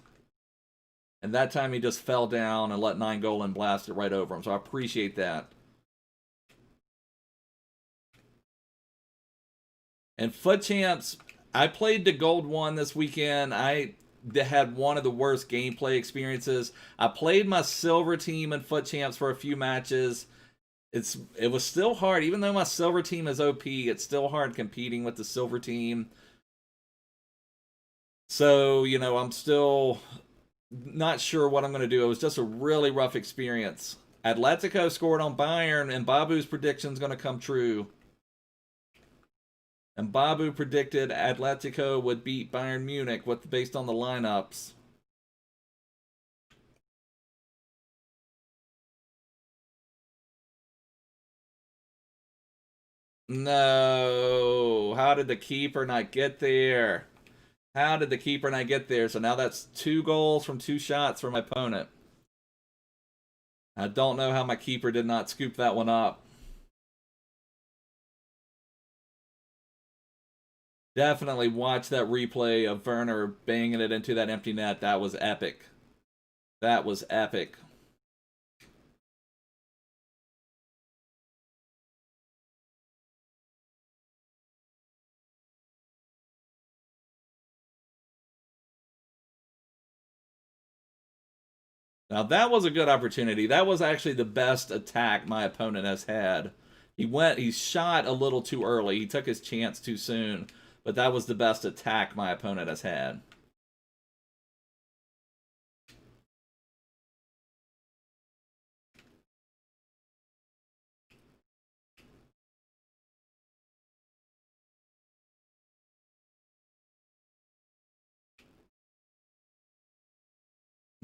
And that time he just fell down and let 9-goal blast it right over him. So I appreciate that. And Foot Champs, I played the Gold 1 this weekend. I had one of the worst gameplay experiences. I played my Silver team in Foot Champs for a few matches. It was still hard. Even though my Silver team is OP, it's still hard competing with the Silver team. So, I'm still not sure what I'm going to do. It was just a really rough experience. Atletico scored on Bayern, and Babu's prediction is going to come true. And Babu predicted Atletico would beat Bayern Munich based on the lineups. No. How did the keeper not get there? How did the keeper not get there? So now that's 2 goals from 2 shots for my opponent. I don't know how my keeper did not scoop that one up. Definitely watch that replay of Werner banging it into that empty net. That was epic. That was epic. Now that was a good opportunity. That was actually the best attack my opponent has had. He shot a little too early. He took his chance too soon. But that was the best attack my opponent has had.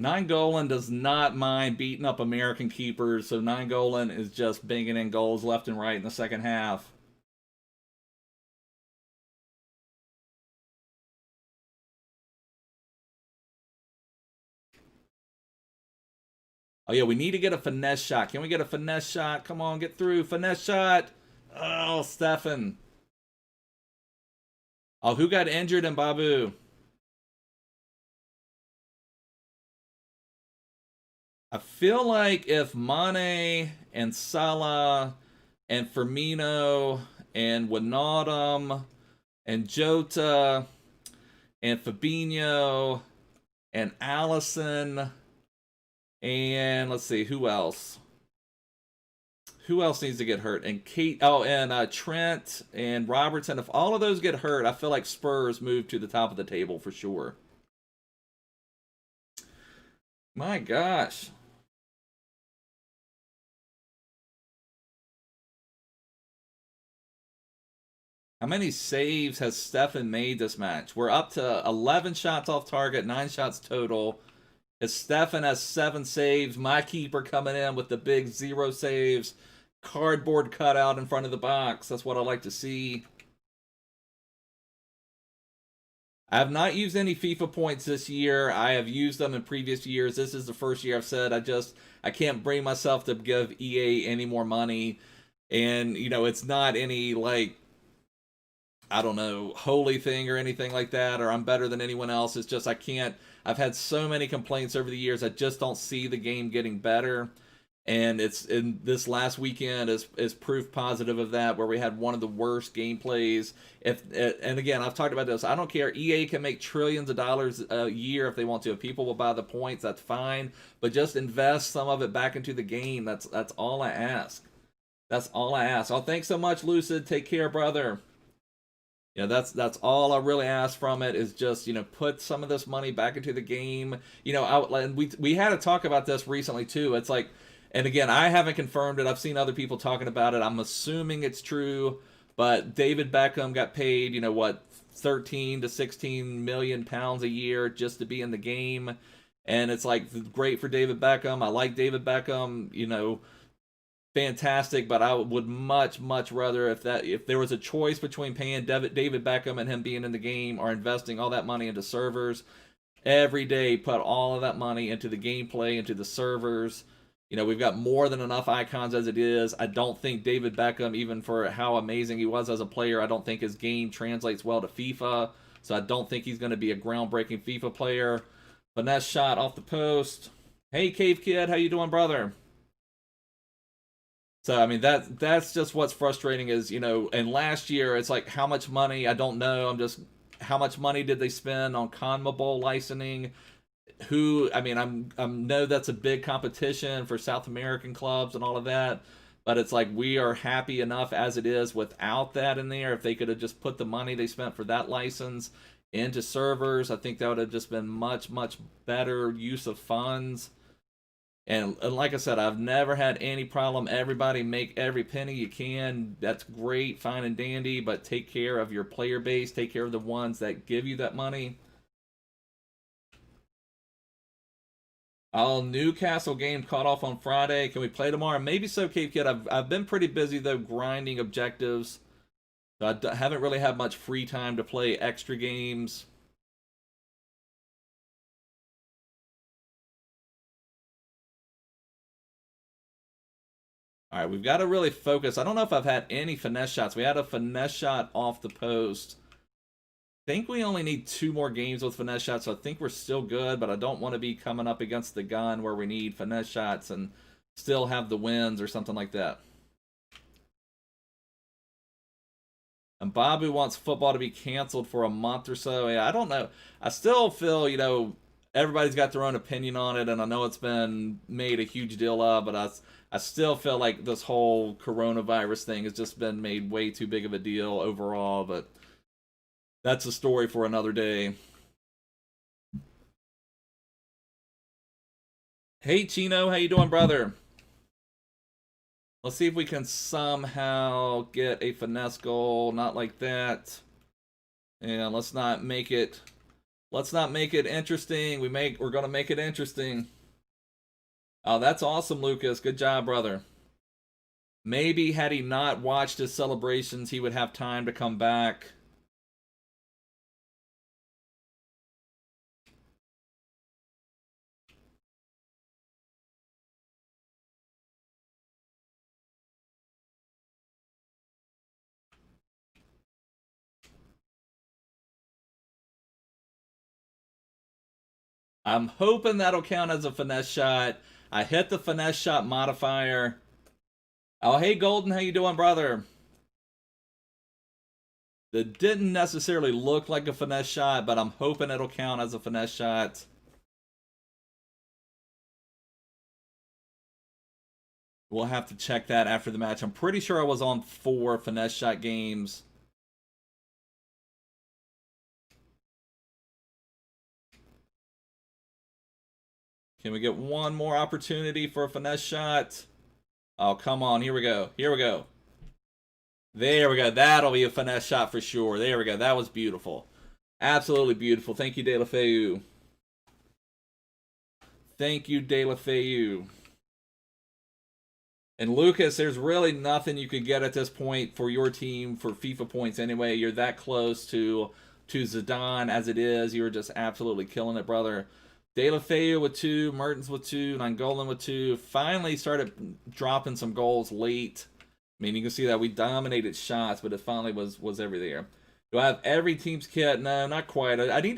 Nainggolan does not mind beating up American keepers, so Nainggolan is just banging in goals left and right in the second half. Oh, yeah, we need to get a finesse shot. Can we get a finesse shot? Come on, get through. Finesse shot. Oh, Stefan. Oh, who got injured in Babu? I feel like if Mane and Salah and Firmino and Wijnaldum and Jota and Fabinho and Allison and let's see, who else? Who else needs to get hurt? And Trent and Robertson. If all of those get hurt, I feel like Spurs move to the top of the table for sure. My gosh. How many saves has Stefan made this match? We're up to 11 shots off target, 9 shots total. As Stefan has 7 saves, my keeper coming in with the big 0 saves. Cardboard cutout in front of the box. That's what I like to see. I have not used any FIFA points this year. I have used them in previous years. This is the first year I've said I can't bring myself to give EA any more money. And, you know, it's not any, like, I don't know, holy thing or anything like that, or I'm better than anyone else. It's just I can't. I've had so many complaints over the years. I just don't see the game getting better. And it's in this last weekend is proof positive of that, where we had one of the worst gameplays. And again, I've talked about this. I don't care. EA can make trillions of dollars a year if they want to. If people will buy the points, that's fine. But just invest some of it back into the game. That's all I ask. That's all I ask. Oh, thanks so much, Lucid. Take care, brother. Yeah, that's all I really ask from it is just, you know, put some of this money back into the game. You know, and we had a talk about this recently too. It's like, and again, I haven't confirmed it. I've seen other people talking about it. I'm assuming it's true, but David Beckham got paid, you know, what, 13 to 16 million pounds a year just to be in the game. And it's like great for David Beckham. I like David Beckham, you know, fantastic, but I would much rather if there was a choice between paying David Beckham and him being in the game or investing all that money into servers every day, put all of that money into the gameplay, into the servers. You know, we've got more than enough icons as it is. I don't think David Beckham, even for how amazing he was as a player, I don't think his game translates well to FIFA, so I don't think he's going to be a groundbreaking FIFA player. Finesse shot off the post. Hey, Cave Kid, how you doing, brother? So, I mean, that's just what's frustrating is, you know, and last year, it's like, how much money? I don't know. How much money did they spend on CONMEBOL licensing? I mean, I know that's a big competition for South American clubs and all of that, but it's like, we are happy enough as it is without that in there. If they could have just put the money they spent for that license into servers, I think that would have just been much better use of funds. And like I said, I've never had any problem. Everybody make every penny you can. That's great, fine and dandy, but take care of your player base. Take care of the ones that give you that money. Newcastle game caught off on Friday. Can we play tomorrow? Maybe so, Cave Kid. I've been pretty busy, though, grinding objectives. So I haven't really had much free time to play extra games. All right, we've got to really focus. I don't know if I've had any finesse shots. We had a finesse shot off the post. I think we only need 2 more games with finesse shots, so I think we're still good, but I don't want to be coming up against the gun where we need finesse shots and still have the wins or something like that. And Babu wants football to be canceled for a month or so. Yeah, I don't know. I still feel, you know, everybody's got their own opinion on it, and I know it's been made a huge deal of, but I still feel like this whole coronavirus thing has just been made way too big of a deal overall, but that's a story for another day. Hey, Chino, how you doing, brother? Let's see if we can somehow get a finesse goal. Not like that. And let's not make it Let's not make it interesting. We're gonna make it interesting. Oh, that's awesome, Lucas. Good job, brother. Maybe had he not watched his celebrations, he would have time to come back. I'm hoping that'll count as a finesse shot. I hit the finesse shot modifier. Oh, hey, Golden, how you doing, brother? That didn't necessarily look like a finesse shot, but I'm hoping it'll count as a finesse shot. We'll have to check that after the match. I'm pretty sure I was on 4 finesse shot games. Can we get one more opportunity for a finesse shot? Oh, come on. Here we go. Here we go. There we go. That'll be a finesse shot for sure. There we go. That was beautiful. Absolutely beautiful. Thank you, Deulofeu. Thank you, Deulofeu. And Lucas, there's really nothing you could get at this point for your team for FIFA points anyway. You're that close to Zidane as it is. You're just absolutely killing it, brother. Deulofeu with 2, Mertens with 2, Nangolan with 2. Finally started dropping some goals late. I mean, you can see that we dominated shots, but it finally was everywhere. Do I have every team's kit? No, not quite. I need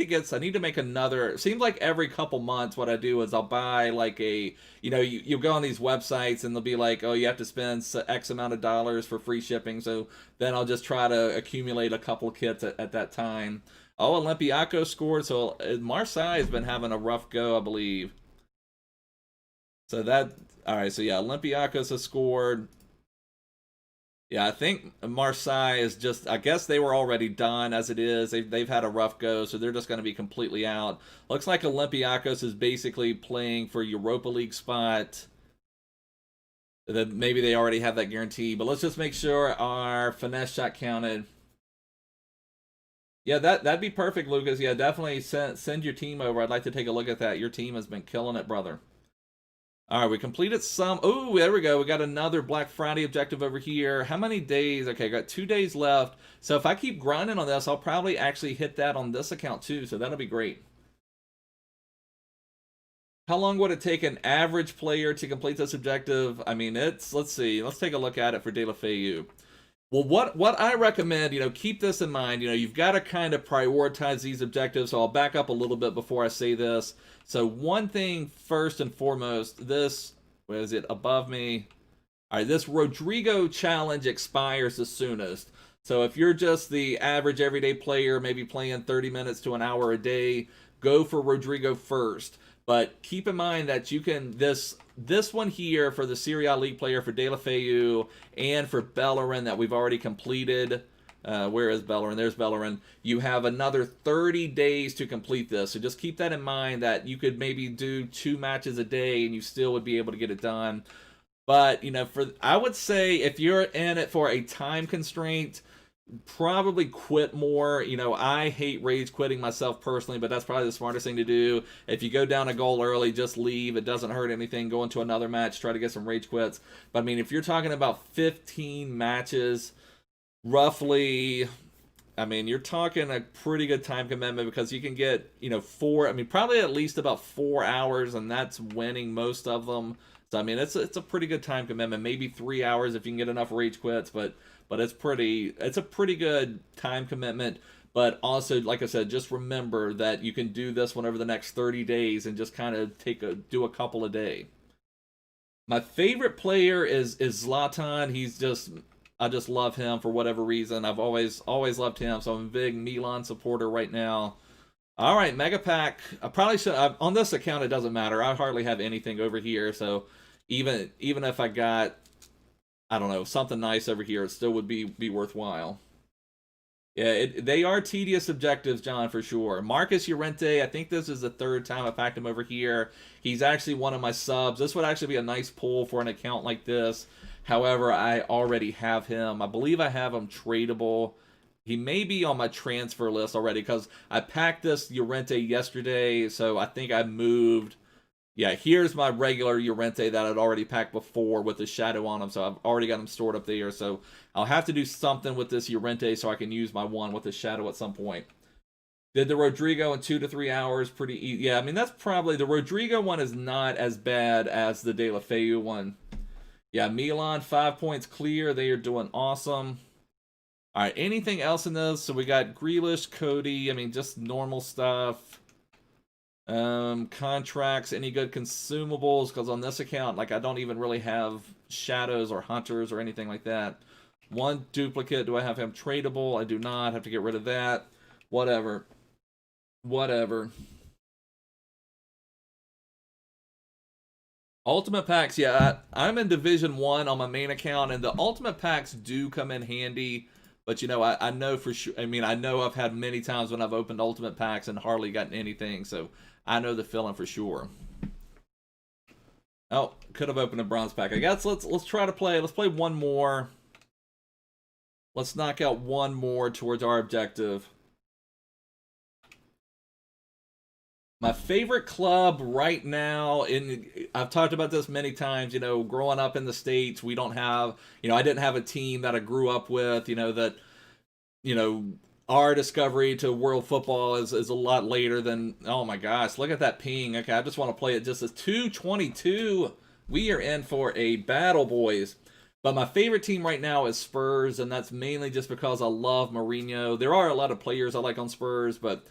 to make another. It seems like every couple months what I do is I'll buy like a, you go on these websites and they'll be like, oh, you have to spend X amount of dollars for free shipping. So then I'll just try to accumulate a couple kits at that time. Oh, Olympiacos scored. So Marseille has been having a rough go, I believe. So all right. So yeah, Olympiacos has scored. Yeah, I think Marseille is just, I guess they were already done as it is. They've had a rough go, so they're just going to be completely out. Looks like Olympiacos is basically playing for Europa League spot. That maybe they already have that guarantee, but let's just make sure our finesse shot counted. Yeah, that'd be perfect, Lucas. Yeah, definitely send your team over. I'd like to take a look at that. Your team has been killing it, brother. All right, we completed some. Oh, there we go. We got another Black Friday objective over here. How many days? Okay, I got 2 days left. So if I keep grinding on this, I'll probably actually hit that on this account too. So that'll be great. How long would it take an average player to complete this objective? I mean, let's see. Let's take a look at it for Deulofeu. Well, what I recommend, keep this in mind. You've got to kind of prioritize these objectives. So I'll back up a little bit before I say this. So one thing first and foremost, this, what is it, above me? All right, this Rodrygo challenge expires the soonest. So if you're just the average everyday player, maybe playing 30 minutes to an hour a day, go for Rodrygo first. But keep in mind that you can, this one here for the Serie A League player for Deulofeu and for Bellerin that we've already completed. Where is Bellerin? There's Bellerin. You have another 30 days to complete this. So just keep that in mind that you could maybe do 2 matches a day and you still would be able to get it done. But, I would say if you're in it for a time constraint, probably quit more. I hate rage quitting myself personally, but that's probably the smartest thing to do. If you go down a goal early, just leave. It doesn't hurt anything. Go into another match, try to get some rage quits. But I mean, if you're talking about 15 matches, roughly, I mean, you're talking a pretty good time commitment because you can get, probably at least about 4 hours, and that's winning most of them. So I mean, it's a pretty good time commitment. Maybe 3 hours if you can get enough rage quits, but it's a pretty good time commitment. But also, like I said, just remember that you can do this one over the next 30 days and just kind of do a couple a day. My favorite player is Zlatan. I just love him for whatever reason. I've always loved him, so I'm a big Milan supporter right now. All right, Mega Pack. I probably should, on this account it doesn't matter. I hardly have anything over here, so even if I got, I don't know, something nice over here, it still would be worthwhile. Yeah, they are tedious objectives, John, for sure. Marcus Llorente, I think this is the 3rd time I've packed him over here. He's actually one of my subs. This would actually be a nice pull for an account like this. However, I already have him. I believe I have him tradable. He may be on my transfer list already because I packed this Llorente yesterday, so I think I moved. Yeah, here's my regular Llorente that I'd already packed before with the shadow on him, so I've already got him stored up there. So I'll have to do something with this Llorente so I can use my one with the shadow at some point. Did the Rodrygo in 2 to 3 hours, pretty easy. Yeah, I mean, that's probably, the Rodrygo one is not as bad as the Deulofeu one. Yeah, Milan, 5 points clear. They are doing awesome. All right, anything else in this? So we got Grealish, Cody. I mean, just normal stuff. Contracts, any good consumables? Because on this account, like, I don't even really have shadows or hunters or anything like that. One duplicate. Do I have him tradable? I do not. Have to get rid of that. Whatever. Ultimate packs, yeah, I'm in Division 1 on my main account, and the ultimate packs do come in handy. But, you know, I know for sure, I mean, I know I've had many times when I've opened ultimate packs and hardly gotten anything, so I know the feeling for sure. Oh, could have opened a bronze pack. I guess let's try to play, let's play one more. Let's knock out one more towards our objective. My favorite club right now, I've talked about this many times, you know, growing up in the States, we don't have, you know, I didn't have a team that I grew up with, you know, that, you know, our discovery to world football is a lot later than, oh my gosh, look at that ping. Okay, I just want to play it just as 222. We are in for a battle, boys. But my favorite team right now is Spurs, and that's mainly just because I love Mourinho. There are a lot of players I like on Spurs, but,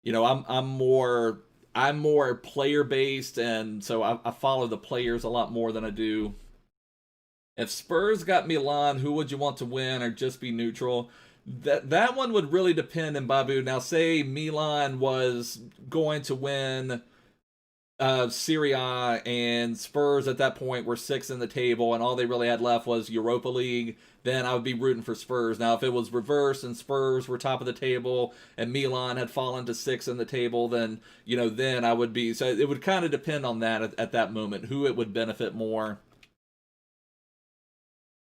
you know, I'm more player based, and so I follow the players a lot more than I do. If Spurs got Milan, who would you want to win or just be neutral? That one would really depend in Babu. Now, say Milan was going to win Serie and Spurs at that point were 6th in the table, and all they really had left was Europa League, then I would be rooting for Spurs. Now, if it was reversed and Spurs were top of the table and Milan had fallen to 6th in the table, then, you know, then I would be. So it would kind of depend on that at that moment, who it would benefit more.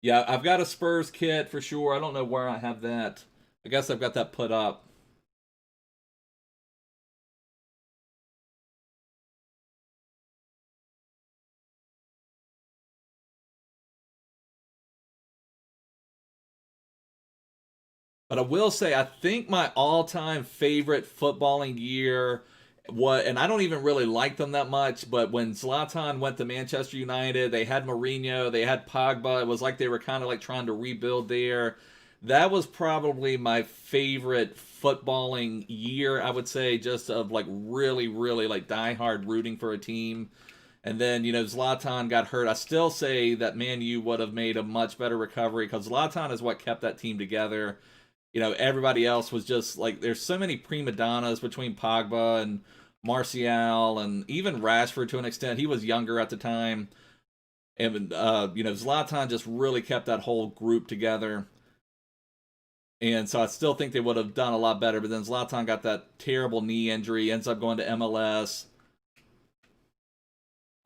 Yeah, I've got a Spurs kit for sure. I don't know where I have that. I guess I've got that put up. But I will say, I think my all-time favorite footballing year, what, and I don't even really like them that much, but when Zlatan went to Manchester United, they had Mourinho, they had Pogba. It was like they were kind of like trying to rebuild there. That was probably my favorite footballing year, I would say, just of like really, really like diehard rooting for a team. And then, you know, Zlatan got hurt. I still say that Man U would have made a much better recovery because Zlatan is what kept that team together. You know, everybody else was just like, there's so many prima donnas between Pogba and Martial and even Rashford to an extent. He was younger at the time. And, you know, Zlatan just really kept that whole group together. And so I still think they would have done a lot better. But then Zlatan got that terrible knee injury, ends up going to MLS.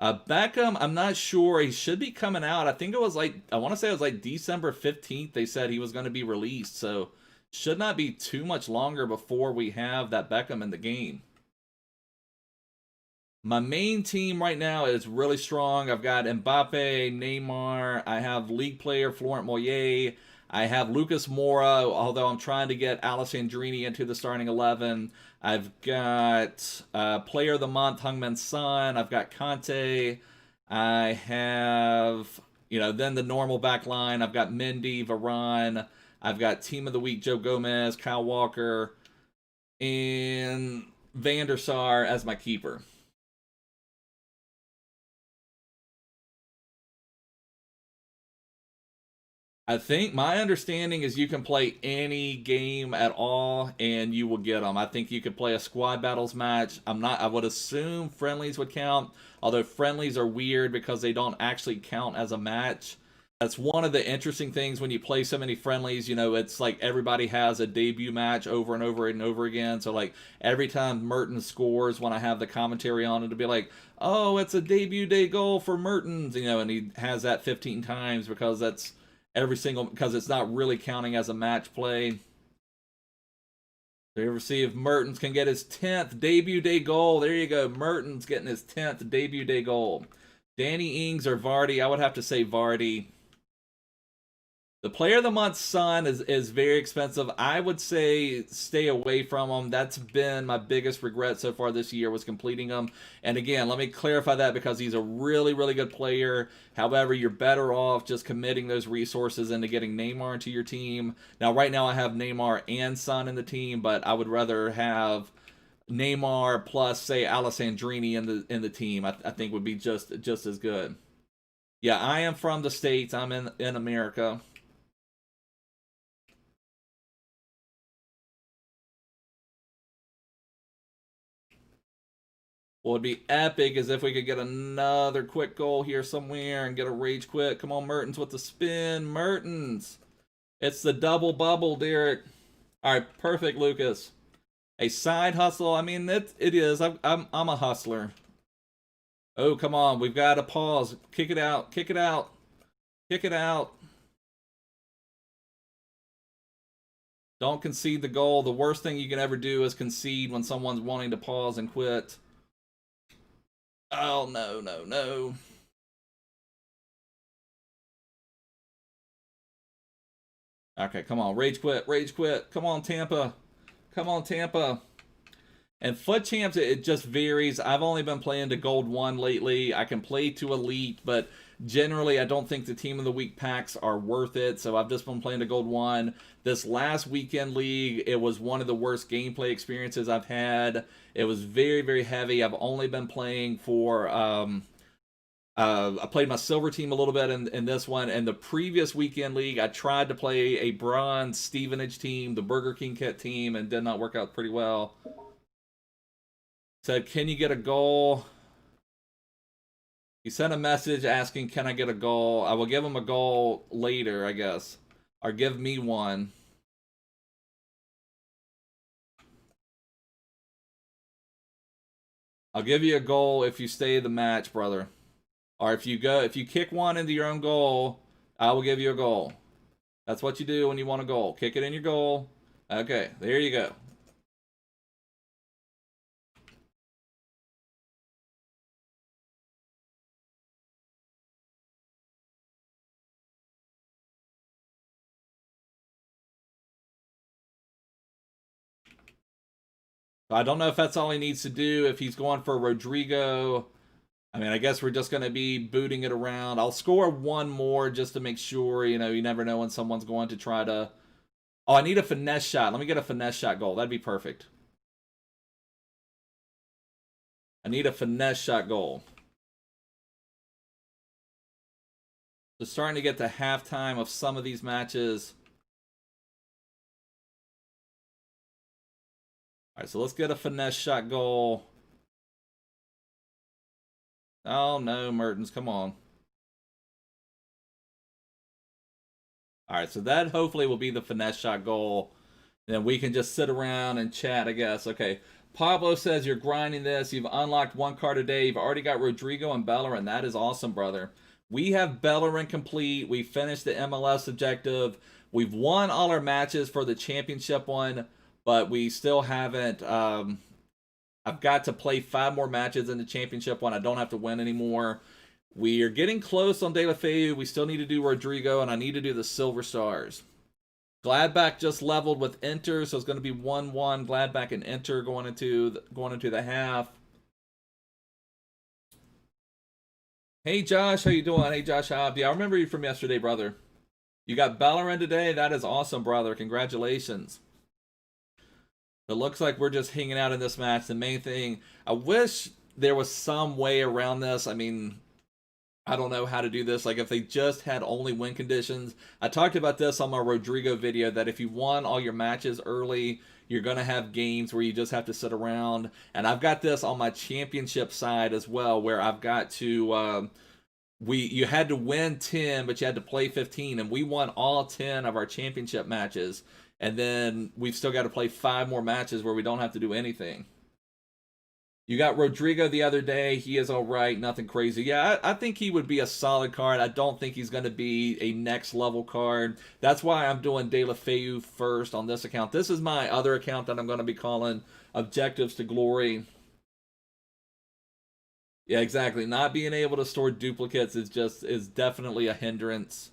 Beckham, I'm not sure. He should be coming out. I think it was like, I want to say it was like December 15th. They said he was going to be released. So should not be too much longer before we have that Beckham in the game. My main team right now is really strong. I've got Mbappe, Neymar. I have league player Florent Mollet. I have Lucas Moura, although I'm trying to get Alessandrini into the starting 11. I've got player of the month, Heung Min Son. I've got Kante. I have, you know, then the normal back line. I've got Mendy, Varane. I've got team of the week, Joe Gomez, Kyle Walker, and Van der Sar as my keeper. I think my understanding is you can play any game at all and you will get them. I think you could play a squad battles match. I would assume friendlies would count, although friendlies are weird because they don't actually count as a match. That's one of the interesting things when you play so many friendlies. You know, it's like everybody has a debut match over and over and over again. So, like, every time Mertens scores, when I have the commentary on it, to be like, oh, it's a debut day goal for Mertens, you know, and he has that 15 times because that's every single, because it's not really counting as a match play. They receive Mertens can get his 10th debut day goal. There you go. Mertens getting his 10th debut day goal. Danny Ings or Vardy? I would have to say Vardy. The Player of the Month, Son, is very expensive. I would say stay away from him. That's been my biggest regret so far this year, was completing him. And again, let me clarify that, because he's a really, really good player. However, you're better off just committing those resources into getting Neymar into your team. Now, right now I have Neymar and Son in the team, but I would rather have Neymar plus, say, Alessandrini in the team. I think would be just as good. Yeah, I am from the States. I'm in America. What would be epic is if we could get another quick goal here somewhere and get a rage quit. Come on, Mertens with the spin. Mertens. It's the double bubble, Derek. All right, perfect, Lucas. A side hustle. I mean, it is. I'm a hustler. Oh, come on. We've got to pause. Kick it out. Kick it out. Kick it out. Don't concede the goal. The worst thing you can ever do is concede when someone's wanting to pause and quit. Oh, no, no, no. Okay, come on. Rage quit. Rage quit. Come on, Tampa. Come on, Tampa. And FUT Champs, it just varies. I've only been playing to Gold 1 lately. I can play to Elite, but generally I don't think the Team of the Week packs are worth it, so I've just been playing to Gold 1. This last weekend league, it was one of the worst gameplay experiences I've had. It was very, very heavy. I've only been playing for... I played my silver team a little bit in this one, and the previous weekend league, I tried to play a bronze Stevenage team, the Burger King kit team, and did not work out pretty well. Said, can you get a goal? He sent a message asking, can I get a goal? I will give him a goal later, I guess. Or give me one. I'll give you a goal if you stay the match, brother. Or if you kick one into your own goal, I will give you a goal. That's what you do when you want a goal. Kick it in your goal. Okay, there you go. I don't know if that's all he needs to do. If he's going for Rodrygo, I mean, I guess we're just going to be booting it around. I'll score one more just to make sure. You know, you never know when someone's going to try to... Oh, I need a finesse shot. Let me get a finesse shot goal. That'd be perfect. I need a finesse shot goal. Just starting to get to halftime of some of these matches. All right, so let's get a finesse shot goal. Oh, no, Mertens, come on. All right, so that hopefully will be the finesse shot goal. Then we can just sit around and chat, I guess. Okay, Pablo says you're grinding this. You've unlocked one card a day. You've already got Rodrygo and Bellerin. That is awesome, brother. We have Bellerin complete. We finished the MLS objective. We've won all our matches for the championship one, but we still haven't... I've got to play 5 more matches in the championship one. I don't have to win anymore. We are getting close on Deulofeu. We still need to do Rodrygo, and I need to do the Silver Stars. Gladbach just leveled with Inter, so it's going to be 1-1. Gladbach and Inter going into the half. Hey, Josh. How you doing? Hey, Josh Hobb. Yeah, I remember you from yesterday, brother. You got Bellerin today? That is awesome, brother. Congratulations. It looks like we're just hanging out in this match. The main thing, I wish there was some way around this. I mean, I don't know how to do this. Like, if they just had only win conditions. I talked about this on my Rodrygo video, that if you won all your matches early, you're going to have games where you just have to sit around. And I've got this on my championship side as well, where I've got to... you had to win 10, but you had to play 15. And we won all 10 of our championship matches. And then we've still got to play 5 more matches where we don't have to do anything. You got Rodrygo the other day. He is all right, nothing crazy. Yeah, I think he would be a solid card. I don't think he's going to be a next level card. That's why I'm doing Deulofeu first on this account. This is my other account that I'm going to be calling Objectives to Glory. Yeah, exactly. Not being able to store duplicates is definitely a hindrance.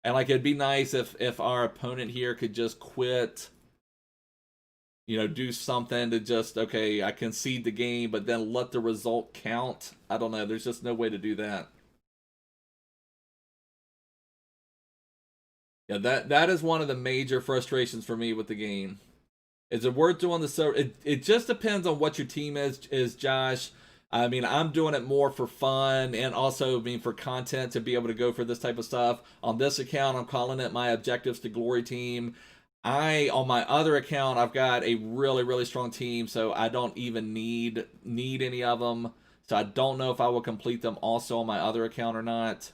And like it'd be nice if our opponent here could just quit, do something to just, okay, I concede the game, but then let the result count. I don't know. There's just no way to do that. Yeah, that is one of the major frustrations for me with the game. Is it worth doing the server? It just depends on what your team is, Josh. I mean, I'm doing it more for fun and also, for content to be able to go for this type of stuff. On this account, I'm calling it my Objectives to Glory team. On my other account, I've got a really, really strong team, so I don't even need any of them. So I don't know if I will complete them also on my other account or not.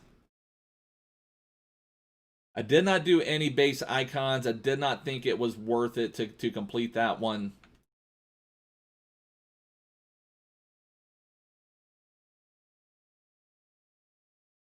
I did not do any base icons. I did not think it was worth it to complete that one.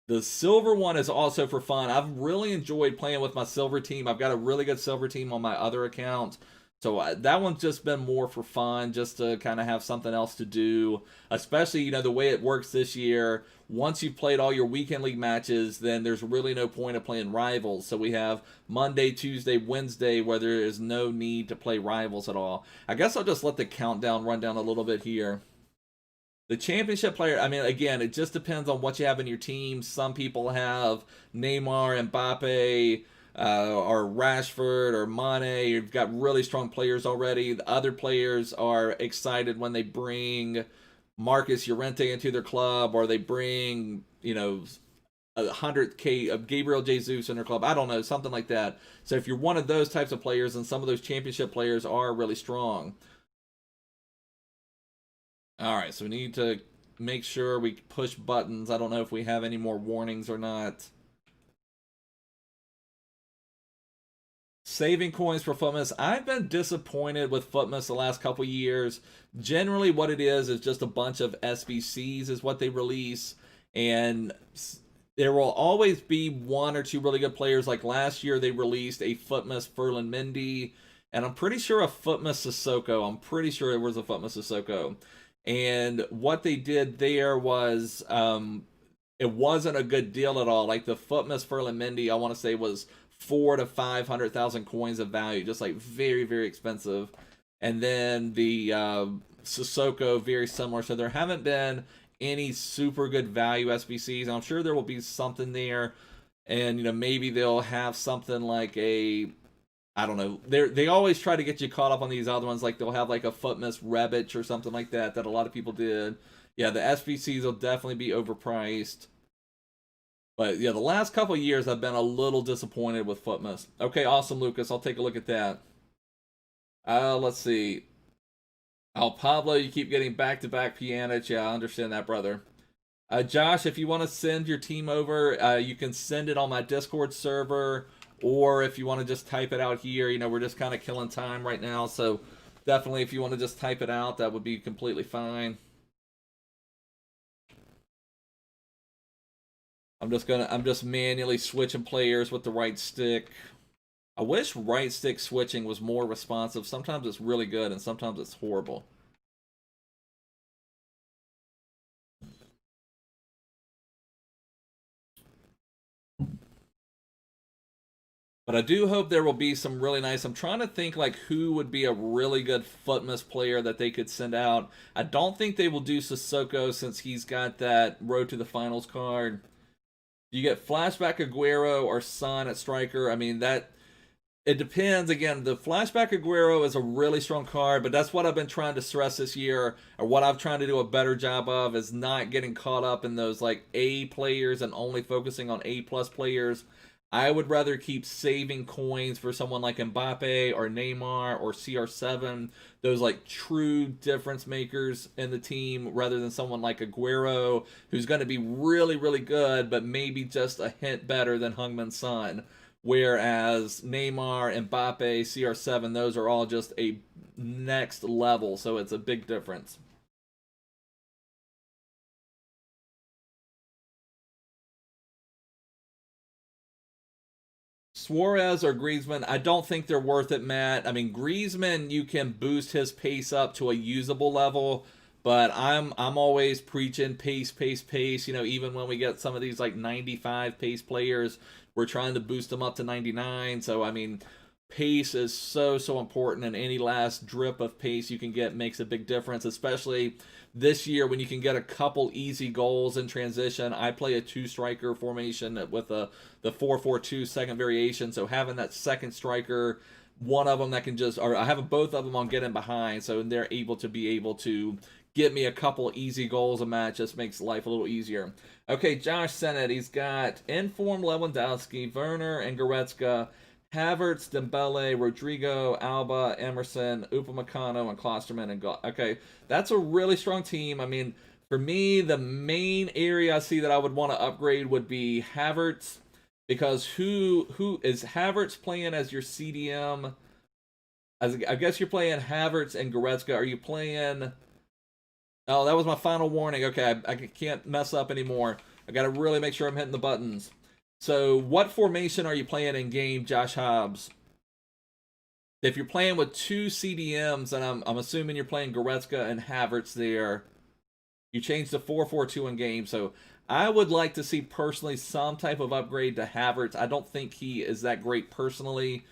The silver one is also for fun. I've really enjoyed playing with my silver team. I've got a really good silver team on my other account. So that one's just been more for fun, just to kind of have something else to do. Especially, the way it works this year, once you've played all your weekend league matches, then there's really no point of playing rivals. So we have Monday, Tuesday, Wednesday, where there is no need to play rivals at all. I guess I'll just let the countdown run down a little bit here. The championship player, again, it just depends on what you have in your team. Some people have Neymar, Mbappe, or Rashford, or Mane. You've got really strong players already. The other players are excited when they bring Marcus Llorente into their club, or they bring, 100K of Gabriel Jesus in their club. I don't know, something like that. So if you're one of those types of players, and some of those championship players are really strong. Alright, so we need to make sure we push buttons. I don't know if we have any more warnings or not. Saving coins for Footmas. I've been disappointed with Footmas the last couple years. Generally, what it is just a bunch of SBCs is what they release. And there will always be one or two really good players. Like last year, they released a Footmas Ferland Mendy. And I'm pretty sure a Footmas Sissoko. I'm pretty sure it was a Footmas Sissoko. And what they did there was, it wasn't a good deal at all. Like the Footmas Ferland Mendy, I want to say was 400,000 to 500,000 coins of value, just like very, very expensive. And then the Sissoko, very similar. So there haven't been any super good value SBCs. I'm sure there will be something there, and maybe they'll have something like a, I don't know. They always try to get you caught up on these other ones. Like they'll have like a Footmas Rebic or something like that a lot of people did. Yeah, the SBCs will definitely be overpriced. But yeah, the last couple of years I've been a little disappointed with Footmas. Okay, awesome, Lucas. I'll take a look at that. Let's see. Oh, Pablo, you keep getting back-to-back Pjanic. Yeah, I understand that, brother. Josh, if you want to send your team over, you can send it on my Discord server. Or if you want to just type it out here, we're just kind of killing time right now. So definitely if you want to just type it out, that would be completely fine. I'm just manually switching players with the right stick. I wish right stick switching was more responsive. Sometimes it's really good and sometimes it's horrible. But I do hope there will be some really nice. I'm trying to think like who would be a really good Footmas player that they could send out. I don't think they will do Sissoko since he's got that road to the finals card. You get Flashback Aguero or Son at striker. It depends. Again, the Flashback Aguero is a really strong card, but that's what I've been trying to stress this year, or what I've trying to do a better job of, is not getting caught up in those like A players and only focusing on A+ players. I would rather keep saving coins for someone like Mbappe or Neymar or CR7, those like true difference makers in the team, rather than someone like Aguero, who's going to be really, really good, but maybe just a hint better than Heung Min Son. Whereas Neymar, Mbappe, CR7, those are all just a next level, so it's a big difference. Suarez or Griezmann, I don't think they're worth it, Matt. I mean, Griezmann, you can boost his pace up to a usable level, but I'm always preaching pace, pace, pace. You know, even when we get some of these like 95 pace players, we're trying to boost them up to 99. So I mean, pace is so important, and any last drip of pace you can get makes a big difference, especially this year when you can get a couple easy goals in transition. I play a two-striker formation with the 4-4-2 second variation, so having that second striker, one of them that can just, or I have both of them on getting behind, so they're able to get me a couple easy goals a match. Just makes life a little easier. Okay, Josh Sennett, he's got informed Lewandowski, Werner, and Goretzka, Havertz, Dembele, Rodrygo, Alba, Emerson, Upamecano, and Klosterman. And okay, that's a really strong team. I mean, for me, the main area I see that I would want to upgrade would be Havertz, because who is Havertz playing as your CDM? As I guess you're playing Havertz and Goretzka. Are you playing? Oh, that was my final warning. Okay, I can't mess up anymore. I got to really make sure I'm hitting the buttons. So, what formation are you playing in game, Josh Hobbs? If you're playing with two CDMs, and I'm assuming you're playing Goretzka and Havertz there, you changed to 4-4-2 in game. So, I would like to see personally some type of upgrade to Havertz. I don't think he is that great personally.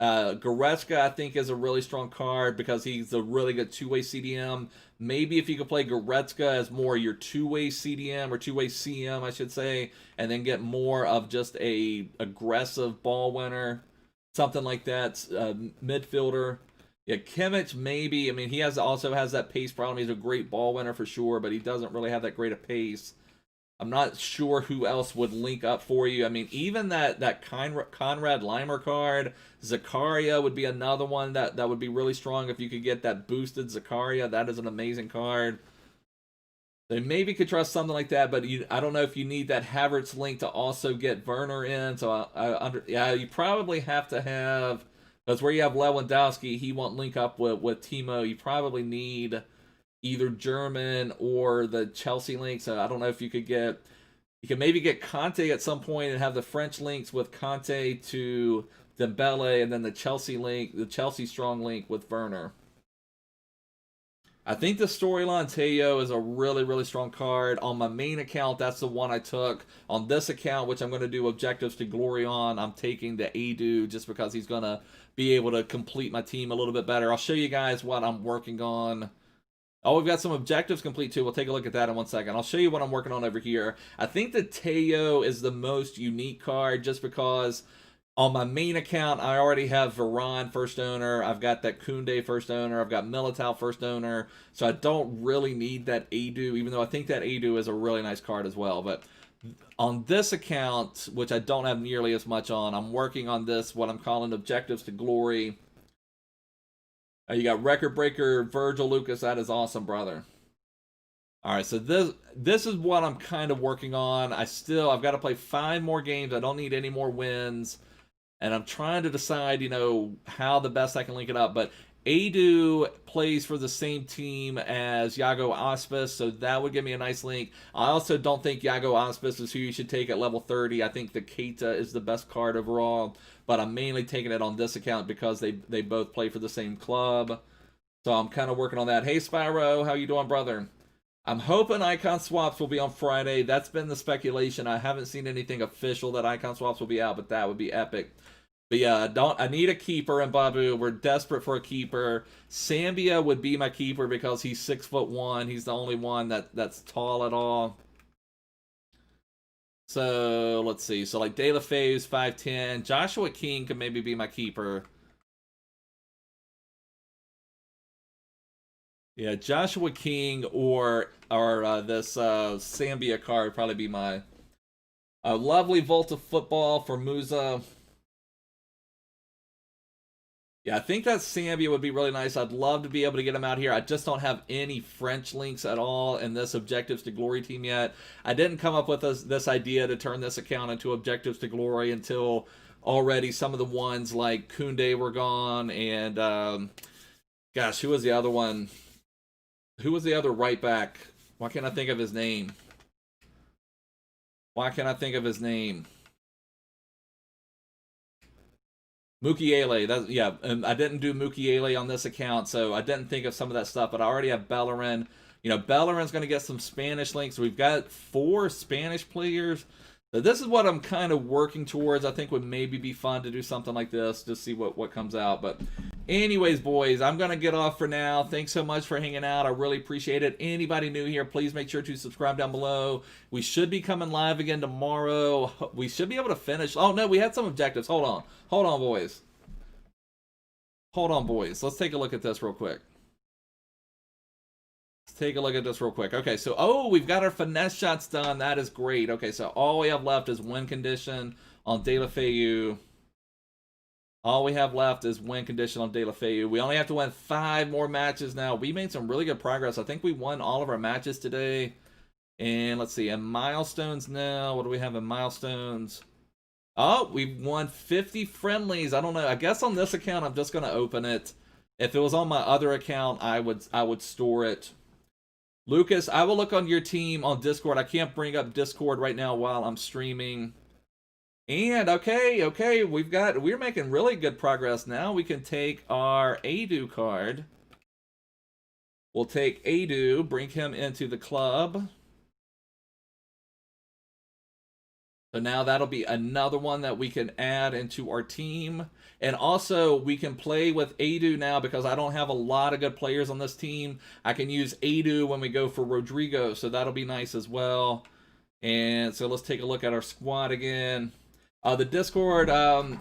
Goretzka, I think, is a really strong card because he's a really good two-way CDM. Maybe if you could play Goretzka as more your two-way CDM or two-way CM, I should say, and then get more of just a aggressive ball winner, something like that. Midfielder, yeah, Kimmich maybe. I mean, he also has that pace problem. He's a great ball winner for sure, but he doesn't really have that great a pace. I'm not sure who else would link up for you. I mean, even that Conrad Leimer card, Zakaria would be another one that would be really strong if you could get that boosted Zakaria. That is an amazing card. They maybe could trust something like that, but I don't know if you need that Havertz link to also get Werner in. So yeah, you probably have to have, because where you have Lewandowski, he won't link up with Timo. You probably need either German or the Chelsea link. So I don't know if you can maybe get Kante at some point and have the French links with Kante to Dembele, and then the Chelsea link, the Chelsea strong link with Werner. I think the storyline Teo is a really, really strong card. On my main account, that's the one I took. On this account, which I'm going to do Objectives to Glory on, I'm taking the Adu just because he's going to be able to complete my team a little bit better. I'll show you guys what I'm working on. Oh, we've got some objectives complete too. We'll take a look at that in 1 second. I'll show you what I'm working on over here. I think the Teo is the most unique card just because on my main account, I already have Varane first owner. I've got that Koundé first owner. I've got Militao first owner. So I don't really need that Adu, even though I think that Adu is a really nice card as well. But on this account, which I don't have nearly as much on, I'm working on this, what I'm calling Objectives to Glory. You got Record Breaker, Virgil Lucas. That is awesome, brother. All right, so this is what I'm kind of working on. I've got to play 5 more games. I don't need any more wins. And I'm trying to decide, how the best I can link it up. But Adu plays for the same team as Iago Aspas, so that would give me a nice link. I also don't think Iago Aspas is who you should take at level 30. I think the Keita is the best card overall, but I'm mainly taking it on this account because they both play for the same club. So I'm kind of working on that. Hey, Spyro, how you doing, brother? I'm hoping icon swaps will be on Friday. That's been the speculation. I haven't seen anything official that icon swaps will be out, but that would be epic. But yeah, I need a keeper in Babu. We're desperate for a keeper. Sambia would be my keeper because he's 6'1". He's the only one that's tall at all. So let's see. So like Deulofeu's 5'10". Joshua King could maybe be my keeper. Yeah, Joshua King or this Sambia card would probably be my lovely Volta football for Musa. Yeah, I think that Sambia would be really nice. I'd love to be able to get him out here. I just don't have any French links at all in this Objectives to Glory team yet. I didn't come up with this idea to turn this account into Objectives to Glory until already some of the ones like Koundé were gone. And, gosh, who was the other one? Who was the other right back? Why can't I think of his name? Why can't I think of his name? Mukiele, that's, yeah, and I didn't do Mukiele on this account, so I didn't think of some of that stuff, but I already have Bellerin. You know, Bellerin's going to get some Spanish links. We've got 4 Spanish players. So this is what I'm kind of working towards. I think would maybe be fun to do something like this, just see what comes out. But anyways, boys, I'm going to get off for now. Thanks so much for hanging out. I really appreciate it. Anybody new here, please make sure to subscribe down below. We should be coming live again tomorrow. We should be able to finish. Oh, no, we had some objectives. Hold on. Hold on, boys. Hold on, boys. Let's take a look at this real quick. Let's take a look at this real quick. Okay, so, oh, we've got our finesse shots done. That is great. Okay, so all we have left is win condition on Deulofeu. All we have left is win condition on Deulofeu. We only have to win 5 more matches now. We made some really good progress. I think we won all of our matches today. And let's see, in milestones now, what do we have in milestones? Oh, we've won 50 friendlies. I don't know. I guess on this account, I'm just going to open it. If it was on my other account, I would store it. Lucas, I will look on your team on Discord. I can't bring up Discord right now while I'm streaming. And okay, we're making really good progress now. We can take our Adu card. We'll take Adu, bring him into the club. So now that'll be another one that we can add into our team. And also, we can play with Adu now because I don't have a lot of good players on this team. I can use Adu when we go for Rodrygo, so that'll be nice as well. And so let's take a look at our squad again. The Discord,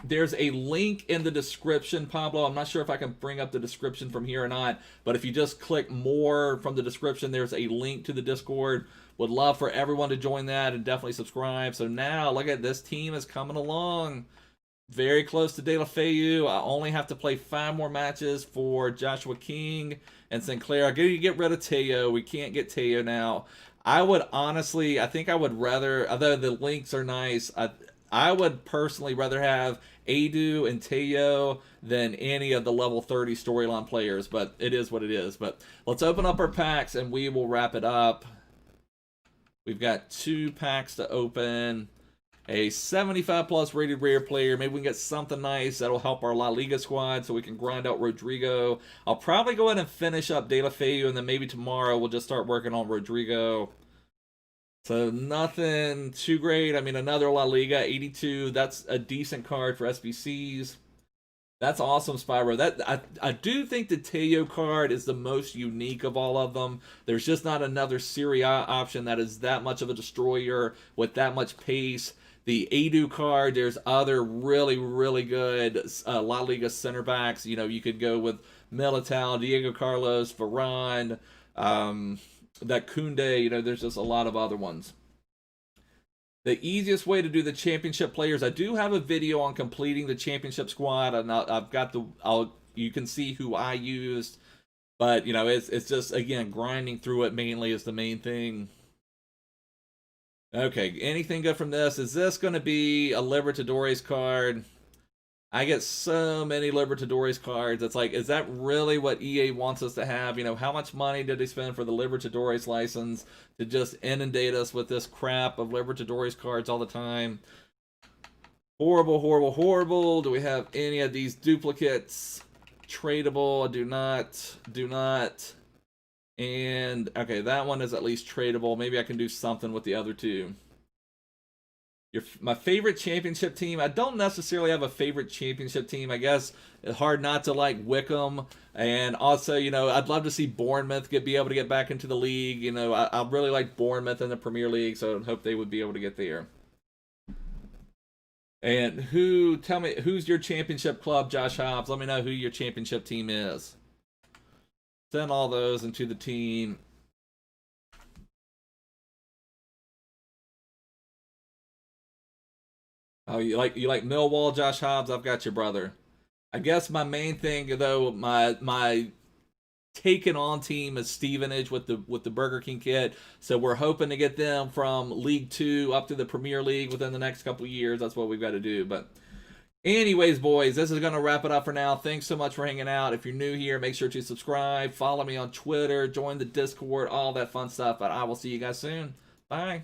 there's a link in the description, Pablo. I'm not sure if I can bring up the description from here or not, but if you just click more from the description, there's a link to the Discord. Would love for everyone to join that and definitely subscribe. So now, look at this team is coming along. Very close to Deulofeu. I only have to play 5 more matches for Joshua King and Sinclair. I gotta get rid of Teo. We can't get Teo now. I would honestly, I think I would rather, although the links are nice, I would personally rather have Adu and Teo than any of the level 30 storyline players, but it is what it is. But let's open up our packs and we will wrap it up. We've got 2 packs to open. A 75 plus rated rare player. Maybe we can get something nice that'll help our La Liga squad so we can grind out Rodrygo. I'll probably go ahead and finish up Deulofeu, and then maybe tomorrow we'll just start working on Rodrygo. So nothing too great. I mean, another La Liga 82. That's a decent card for SBCs. That's awesome, Spyro. I do think the Teo card is the most unique of all of them. There's just not another Serie option that is that much of a destroyer with that much pace. The Adu card, there's other really, really good La Liga center backs. You know, you could go with Militao, Diego Carlos, Varane, that Kunde. You know, there's just a lot of other ones. The easiest way to do the championship players, I do have a video on completing the championship squad, and I've got you can see who I used, but you know, it's just again grinding through it mainly is the main thing. Okay, anything good from this? Is this going to be a Libertadores card? I get so many Libertadores cards. It's like, is that really what EA wants us to have? You know, how much money did they spend for the Libertadores license to just inundate us with this crap of Libertadores cards all the time? Horrible, horrible, horrible. Do we have any of these duplicates? Tradable, do not. And, okay, that one is at least tradable. Maybe I can do something with the other 2. My favorite championship team. I don't necessarily have a favorite championship team. I guess it's hard not to like Wickham. And also, you know, I'd love to see Bournemouth be able to get back into the league. You know, I really like Bournemouth in the Premier League, so I hope they would be able to get there. And tell me, who's your championship club, Josh Hobbs? Let me know who your championship team is. Send all those into the team. Oh, you like Millwall, Josh Hobbs? I've got your brother. I guess my main thing, though, my taken on team is Stevenage with the Burger King kit. So we're hoping to get them from League 2 up to the Premier League within the next couple of years. That's what we've got to do. But anyways, boys, this is going to wrap it up for now. Thanks so much for hanging out. If you're new here, make sure to subscribe, follow me on Twitter, join the Discord, all that fun stuff. But I will see you guys soon. Bye.